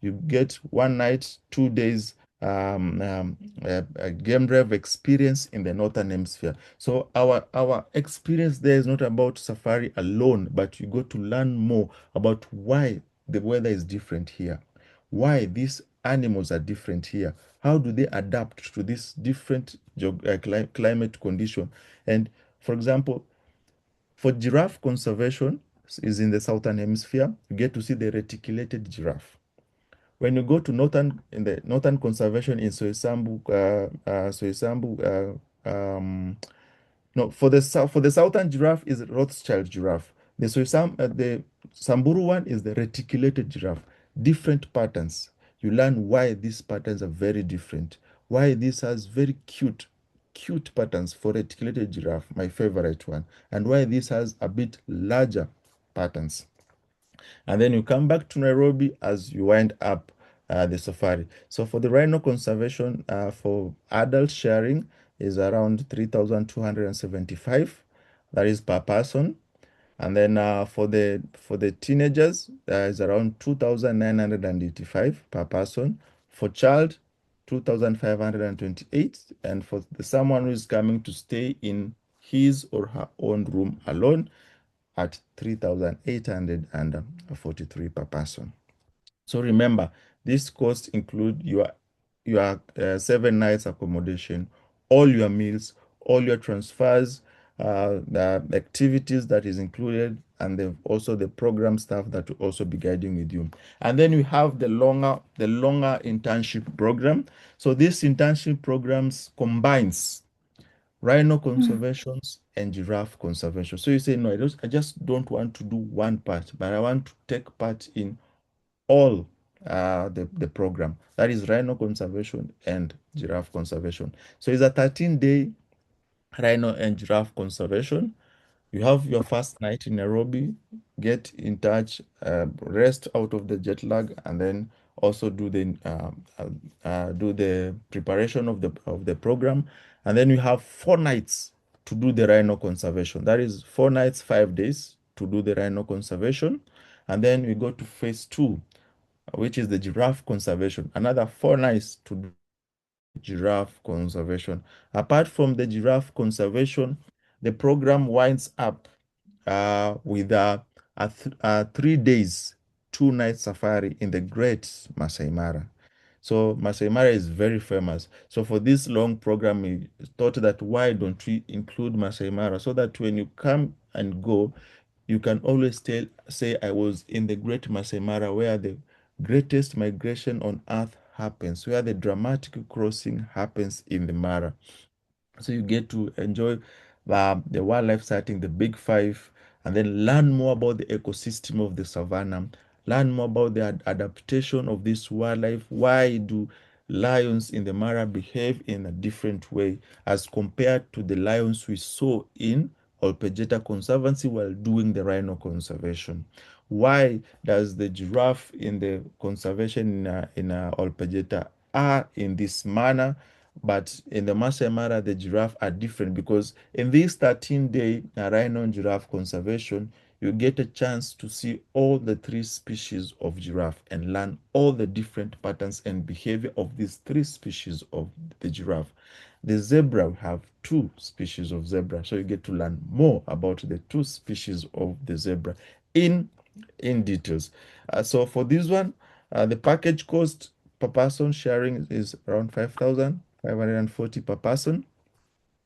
You get 1 night, 2 days a game drive experience in the northern hemisphere. So our experience there is not about safari alone, but you go to learn more about why the weather is different here, why these animals are different here, how do they adapt to this different climate condition. And for example, for giraffe conservation is in the southern hemisphere, you get to see the reticulated giraffe. When you go to the northern conservation in Soisambu, no, for the southern giraffe is Rothschild giraffe. The Samburu one is the reticulated giraffe. Different patterns. You learn why these patterns are very different. Why this has very cute patterns for reticulated giraffe, my favorite one, and why this has a bit larger patterns. And then you come back to Nairobi as you wind up the safari. So for the rhino conservation, for adult sharing, is around 3,275. That is per person. And then for the teenagers, is around 2,985 per person. For child, 2,528. And for someone who is coming to stay in his or her own room alone, at 3,843 per person. So remember, this cost include your 7 nights accommodation, all your meals, all your transfers, the activities that is included, and also the program staff that will also be guiding with you. And then we have the longer internship program. So this internship programs combines rhino conservations and giraffe conservation. So you say, no, I just don't want to do one part, but I want to take part in all the program. That is rhino conservation and giraffe conservation. So it's a 13-day rhino and giraffe conservation. You have your first night in Nairobi, get in touch, rest out of the jet lag, and then also do the preparation of the program. And then you have 4 nights to do the rhino conservation. That is 4 nights, 5 days to do the rhino conservation. And then we go to phase 2, which is the giraffe conservation. Another 4 nights to do giraffe conservation. Apart from the giraffe conservation, the program winds up with a 3 days, 2 night safari in the Great Masai Mara. So Masai Mara is very famous. So for this long program, we thought that why don't we include Masai Mara, so that when you come and go, you can always say I was in the Great Masai Mara, where the greatest migration on earth happens, where the dramatic crossing happens in the Mara. So you get to enjoy the wildlife sighting, the big 5, and then learn more about the ecosystem of the savannah, learn more about the adaptation of this wildlife. Why do lions in the Mara behave in a different way as compared to the lions we saw in Olpejeta Conservancy while doing the rhino conservation? Why does the giraffe in the conservation in Olpejeta are in this manner, but in the Masai Mara, the giraffe are different? Because in this 13-day rhino and giraffe conservation, you get a chance to see all the 3 species of giraffe and learn all the different patterns and behavior of these 3 species of the giraffe. The zebra, we have 2 species of zebra, so you get to learn more about the 2 species of the zebra in details. So for this one, the package cost per person sharing is around 5,540 per person.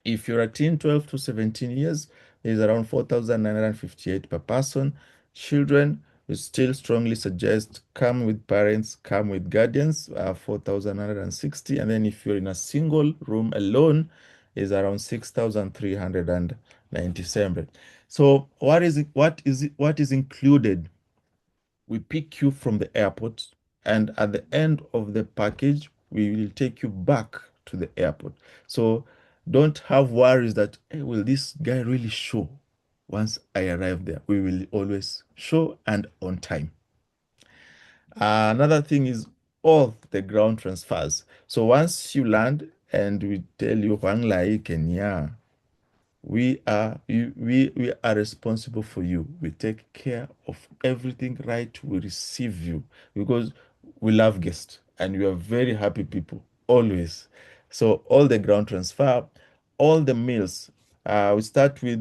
If you're a teen, 12 to 17 years, is around 4,958 per person. Children, we still strongly suggest come with parents, come with guardians, 4,960. And then if you're in a single room alone, is around 6,397. So what is included? We pick you from the airport, and at the end of the package, we will take you back to the airport. So don't have worries that, hey, will this guy really show once I arrive there? We will always show, and on time. Another thing is all the ground transfers. So once you land and we tell you Huanglai, Kenya, we are responsible for you. We take care of everything right. We receive you because we love guests and we are very happy people always. So all the ground transfer, all the meals. We start with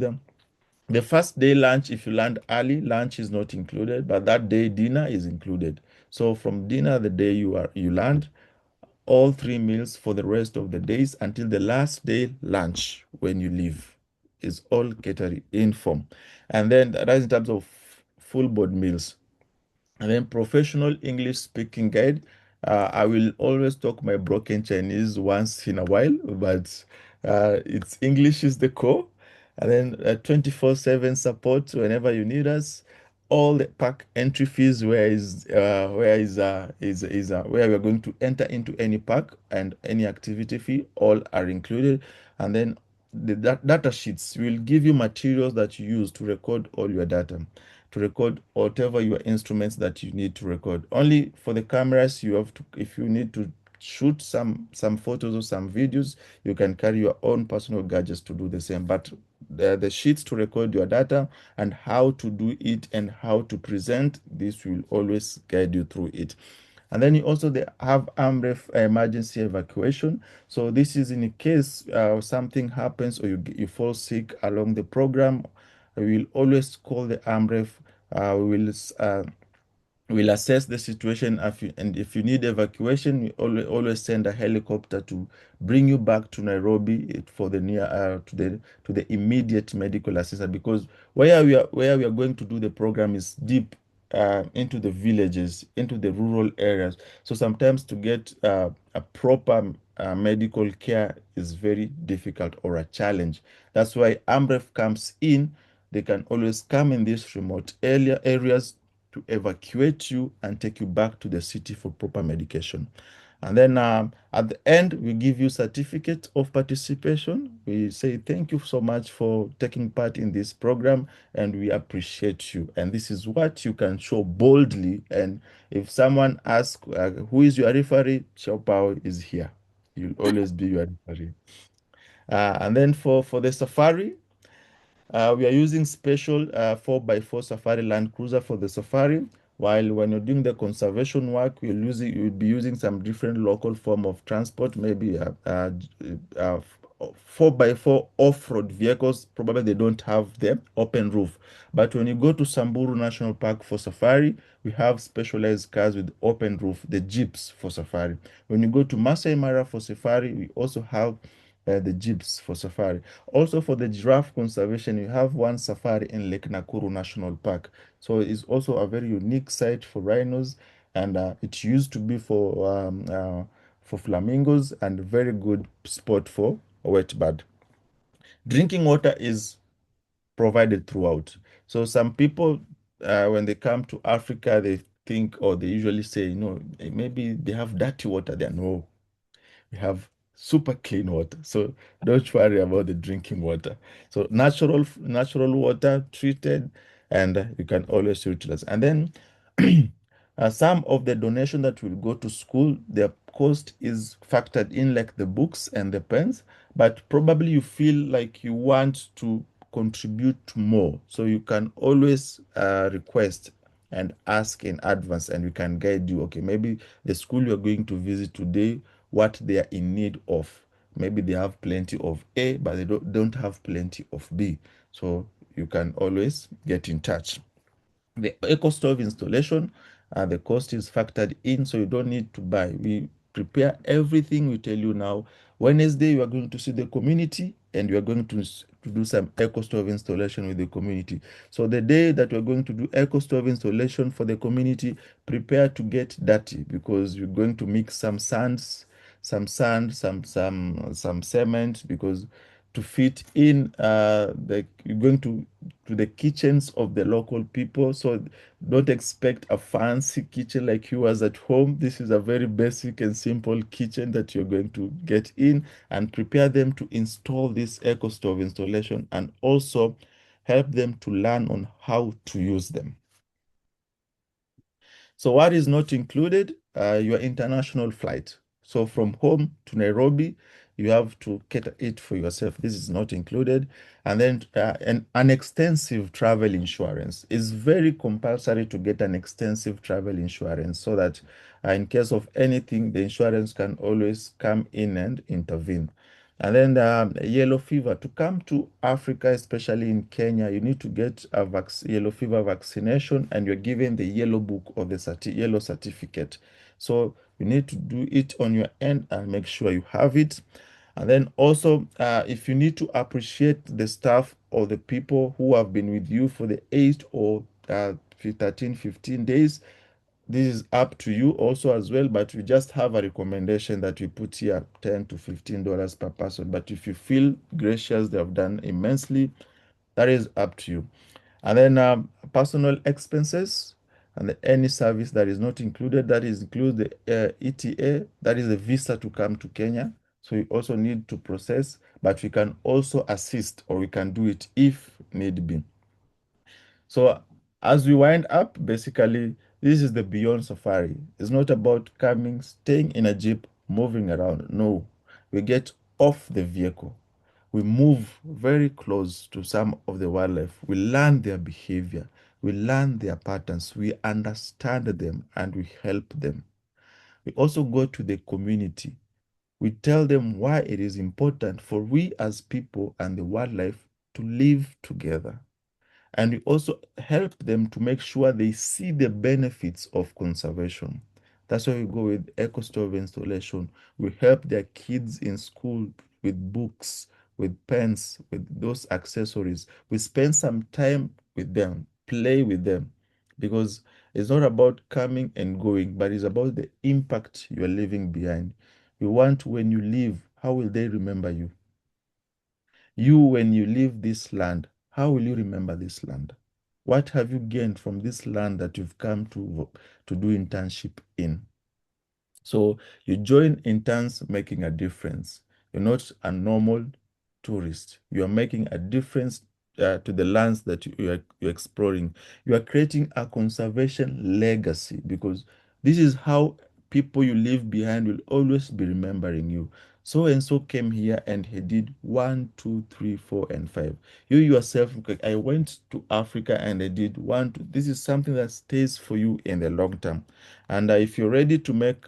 the first day lunch. If you land early, lunch is not included, but that day dinner is included. So from dinner, the day you land, all 3 meals for the rest of the days until the last day lunch when you leave is all catered in form. And then that is in terms of full board meals. And then professional English speaking guide. I will always talk my broken Chinese once in a while, but it's English is the core. And then 24/7 support whenever you need us. All the park entry fees, where we are going to enter into any park, and any activity fee, all are included. And then the data sheets will give you materials that you use to record all your data, to record whatever your instruments that you need to record. Only for the cameras, you have to, if you need to shoot some photos or some videos, you can carry your own personal gadgets to do the same. But the sheets to record your data and how to do it and how to present, this will always guide you through it. And then you also have AMREF emergency evacuation. So this is in case something happens or you fall sick along the program, we will always call the AMREF. We'll assess the situation, and if you need evacuation, we always send a helicopter to bring you back to Nairobi for the to the immediate medical assistance, because where we are going to do the program is deep into the villages, into the rural areas. So sometimes to get a proper medical care is very difficult or a challenge. That's why AMREF comes in. They can always come in these remote areas to evacuate you and take you back to the city for proper medication. And then at the end, we give you certificate of participation. We say thank you so much for taking part in this program, and we appreciate you. And this is what you can show boldly. And if someone asks, who is your referee? Chopao is here. You'll always be your referee. And then for the safari, we are using special 4x4 Safari Land Cruiser for the safari, while when you're doing the conservation work, you'll be using some different local form of transport, maybe 4x4 off-road vehicles. Probably they don't have the open roof. But when you go to Samburu National Park for safari, we have specialized cars with open roof, the jeeps for safari. When you go to Masai Mara for safari, we also have the jeeps for safari. Also for the giraffe conservation, you have one safari in Lake Nakuru National Park. So it's also a very unique site for rhinos, and it used to be for flamingos, and a very good spot for wetbird. Drinking water is provided throughout. So some people, when they come to Africa, they think, or they usually say, maybe they have dirty water there. No, we have super clean water, so don't worry about the drinking water. So natural water, treated, and you can always utilize. And then some of the donation that will go to school, their cost is factored in, like the books and the pens, but probably you feel like you want to contribute more, so you can always request and ask in advance, and we can guide you. Okay, maybe the school you're going to visit today, what they are in need of. Maybe they have plenty of A, but they don't have plenty of B. So you can always get in touch. The eco stove installation, the cost is factored in, so you don't need to buy. We prepare everything. We tell you now. Wednesday, you are going to see the community, and you are going to do some eco stove installation with the community. So the day that we're going to do eco stove installation for the community, prepare to get dirty, because you're going to mix some sand, some cement, because to fit in you're going to the kitchens of the local people. So don't expect a fancy kitchen like yours at home. This is a very basic and simple kitchen that you're going to get in, and prepare them to install this eco stove installation, and also help them to learn on how to use them. So what is not included? Your international flight. So from home to Nairobi, you have to cater it for yourself. This is not included. And then an extensive travel insurance is very compulsory to get an extensive travel insurance, so that in case of anything, the insurance can always come in and intervene. And then yellow fever. To come to Africa, especially in Kenya, you need to get a yellow fever vaccination, and you're given the yellow book or the yellow certificate. So you need to do it on your end and make sure you have it. And then also, if you need to appreciate the staff or the people who have been with you for the 8 or 13, 15 days, this is up to you also as well, but we just have a recommendation that we put here, $10 to $15 per person. But if you feel gracious, they have done immensely, that is up to you. And then personal expenses, and any service that is not included, that is include the ETA, that is the visa to come to Kenya. So you also need to process, but we can also assist, or we can do it if need be. So as we wind up, basically, this is the Beyond Safari. It's not about coming, staying in a jeep, moving around. No, we get off the vehicle. We move very close to some of the wildlife. We learn their behavior. We learn their patterns. We understand them and we help them. We also go to the community. We tell them why it is important for we as people and the wildlife to live together. And we also help them to make sure they see the benefits of conservation. That's why we go with eco-stove installation. We help their kids in school with books, with pens, with those accessories. We spend some time with them, play with them, because it's not about coming and going, but it's about the impact you're leaving behind. You want, when you leave, how will they remember you? You, when you leave this land, how will you remember this land? What have you gained from this land that you've come to do internship in? So you join interns making a difference. You're not a normal tourist. You are making a difference to the lands that you're exploring. You are creating a conservation legacy, because this is how people you leave behind will always be remembering you. So and so came here and he did 1, 2, 3, 4, and 5. You yourself, I went to Africa and I did 1, 2. This is something that stays for you in the long term. And if you're ready to make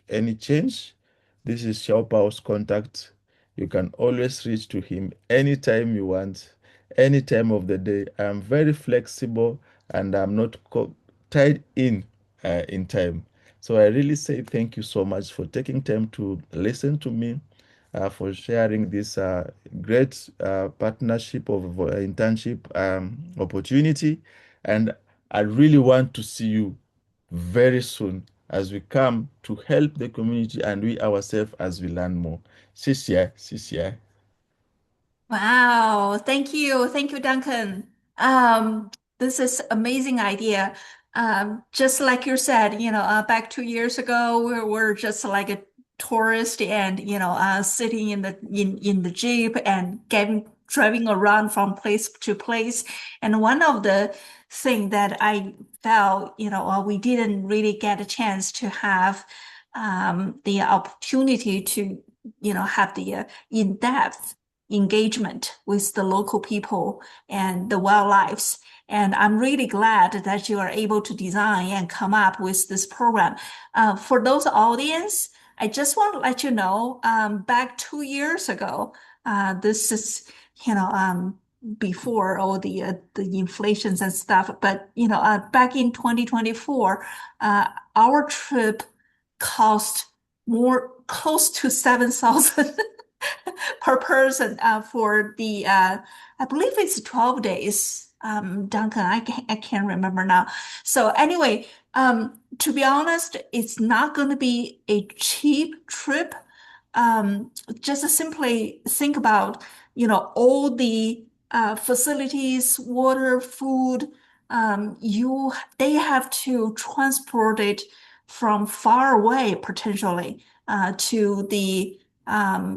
any change, this is Xiaopao's contact. You can always reach to him anytime you want, any time of the day. I'm very flexible and I'm not tied in time. So I really say thank you so much for taking time to listen to me, for sharing this great partnership of internship opportunity. And I really want to see you very soon as we come to help the community and we ourselves as we learn more. 谢谢，谢谢。 Wow, thank you, Duncan. This is amazing idea. Just like you said, back 2 years ago, we were just like a tourist and sitting in the jeep and driving around from place to place. And one of the thing that I felt, we didn't really get a chance to have the opportunity to, have the in-depth engagement with the local people and the wildlife. And I'm really glad that you are able to design and come up with this program. For those audience, I just want to let you know, back 2 years ago, this is, before all the inflations and stuff, but back in 2024, our trip cost more close to 7,000 per person for the I believe it's 12 days. Duncan, I can't remember now. So anyway, to be honest, it's not going to be a cheap trip. Just simply think about, all the facilities, water, food. They have to transport it from far away potentially to the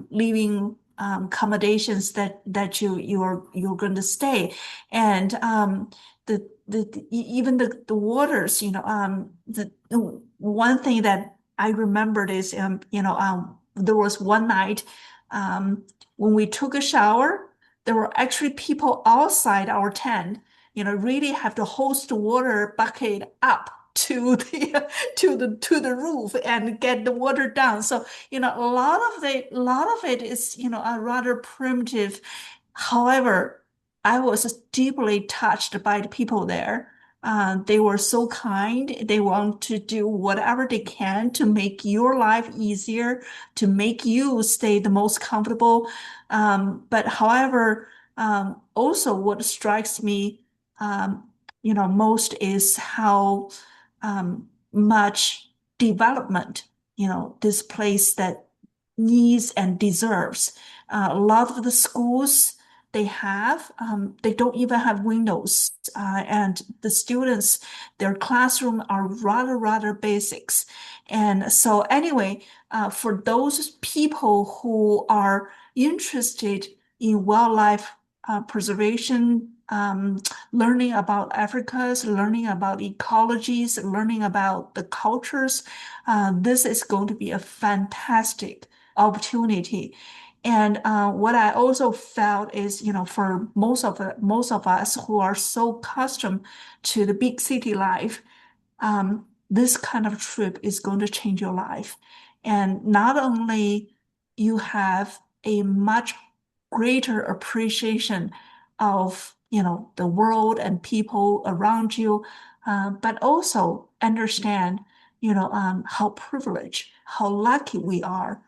living accommodations that you're going to stay, and even the waters. The one thing that I remembered is there was one night when we took a shower, there were actually people outside our tent. Really have to host the water bucket up to the roof and get the water down. So a lot of it is rather primitive. However, I was deeply touched by the people there. They were so kind. They want to do whatever they can to make your life easier, to make you stay the most comfortable. But however, also what strikes me, most is how much development, this place that needs and deserves. A lot of the schools they don't even have windows, and the students, their classroom are rather basics. And so anyway, for those people who are interested in wildlife preservation, learning about Africa's, learning about ecologies, learning about the cultures. This is going to be a fantastic opportunity. And what I also felt is, for most of us who are so accustomed to the big city life, this kind of trip is going to change your life. And not only you have a much greater appreciation of, the world and people around you, but also understand, how privileged, how lucky we are,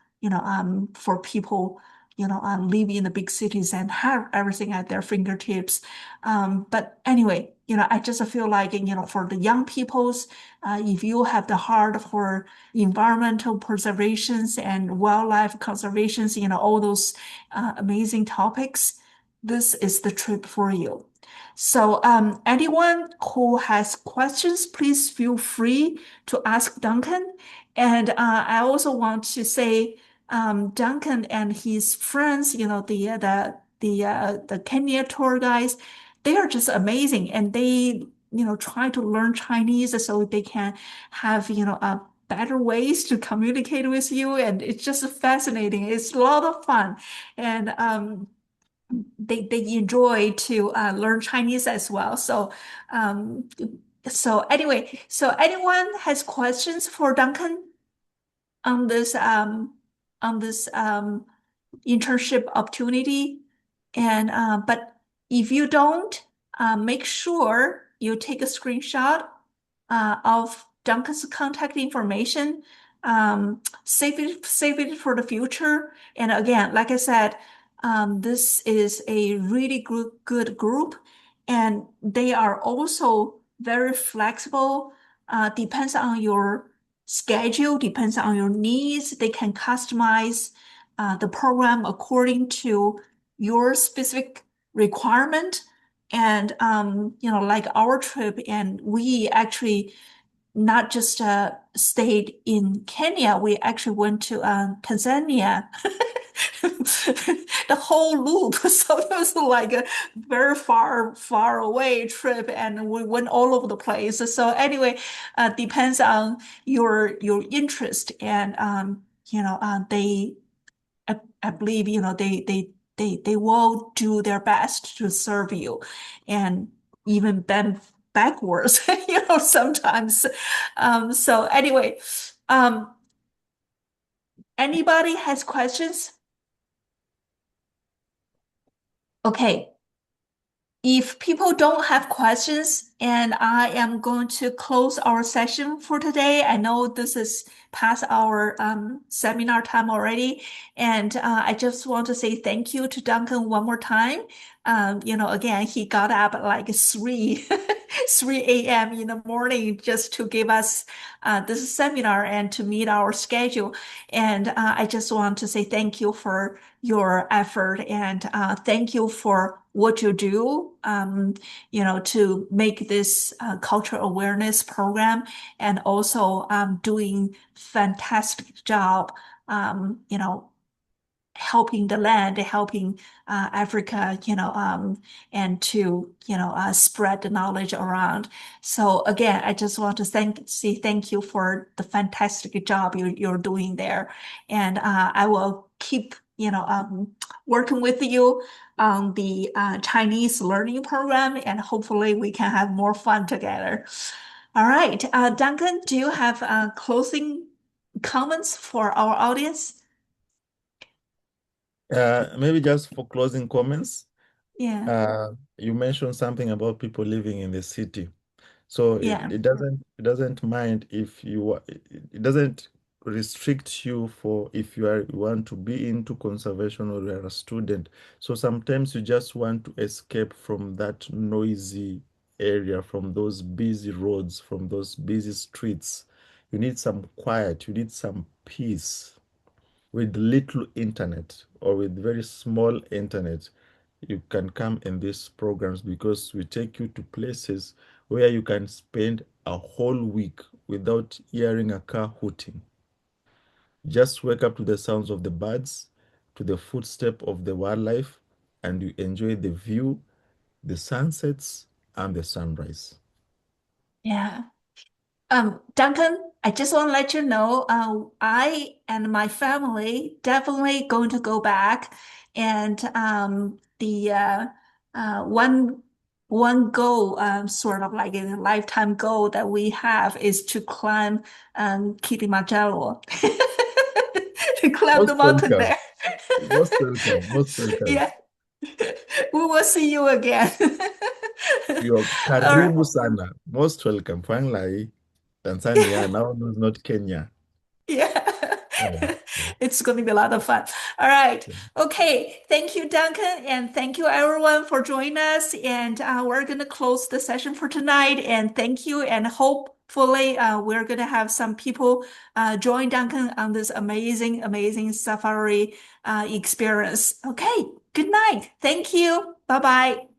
for people, living in the big cities and have everything at their fingertips. But anyway, I just feel like, for the young peoples, if you have the heart for environmental preservations and wildlife conservations, all those amazing topics, this is the trip for you. So anyone who has questions, please feel free to ask Duncan. And I also want to say, Duncan and his friends, the Kenya tour guys, they are just amazing, and they try to learn Chinese so they can have better ways to communicate with you, and it's just fascinating. It's a lot of fun, and they enjoy to learn Chinese as well. So anyway, so anyone has questions for Duncan on this internship opportunity? And but if you don't, make sure you take a screenshot of Duncan's contact information. Save it for the future. And again, like I said, this is a really good group, and they are also very flexible. Depends on your schedule, depends on your needs. They can customize the program according to your specific requirement. And like our trip, and we actually not just stayed in Kenya, we actually went to Tanzania. The whole loop. So it was like a very far away trip, and we went all over the place. So anyway, depends on your interest, and they, I believe, they will do their best to serve you, and even bend backwards, sometimes. So anyway, anybody has questions? Okay. If people don't have questions, and I am going to close our session for today. I know this is past our seminar time already, and I just want to say thank you to Duncan one more time. Again, he got up at like 3 a.m. in the morning just to give us this seminar and to meet our schedule. And I just want to say thank you for your effort, and thank you for what you do, to make this cultural awareness program, and also doing fantastic job, helping the land, helping Africa, and to, spread the knowledge around. So again, I just want to say thank you for the fantastic job you're doing there. And I will keep, working with you on the Chinese learning program, and hopefully we can have more fun together. All right, Duncan, do you have closing comments for our audience? Maybe just for closing comments. Yeah. You mentioned something about people living in the city. So Yeah. it doesn't mind if it doesn't restrict you for if you want to be into conservation or you're a student. So sometimes you just want to escape from that noisy area, from those busy roads, from those busy streets. You need some quiet, you need some peace. With little internet or with very small internet, you can come in these programs, because we take you to places where you can spend a whole week without hearing a car hooting. Just wake up to the sounds of the birds, to the footstep of the wildlife, and you enjoy the view, the sunsets, and the sunrise. Yeah. Duncan, I just want to let you know, I and my family definitely going to go back, and the one goal, sort of like a lifetime goal that we have is to climb Kilimanjaro, to climb the Most mountain welcome. there. Most welcome. Most welcome. Yeah, we will see you again. You're All right. karibu sana. Most welcome. Finally, Tanzania now is not Kenya. Yeah. Yeah. It's going to be a lot of fun. All right. Okay. Thank you, Duncan. And thank you, everyone, for joining us. And we're going to close the session for tonight. And thank you. And hopefully, we're going to have some people join Duncan on this amazing, amazing safari experience. Okay. Good night. Thank you. Bye-bye.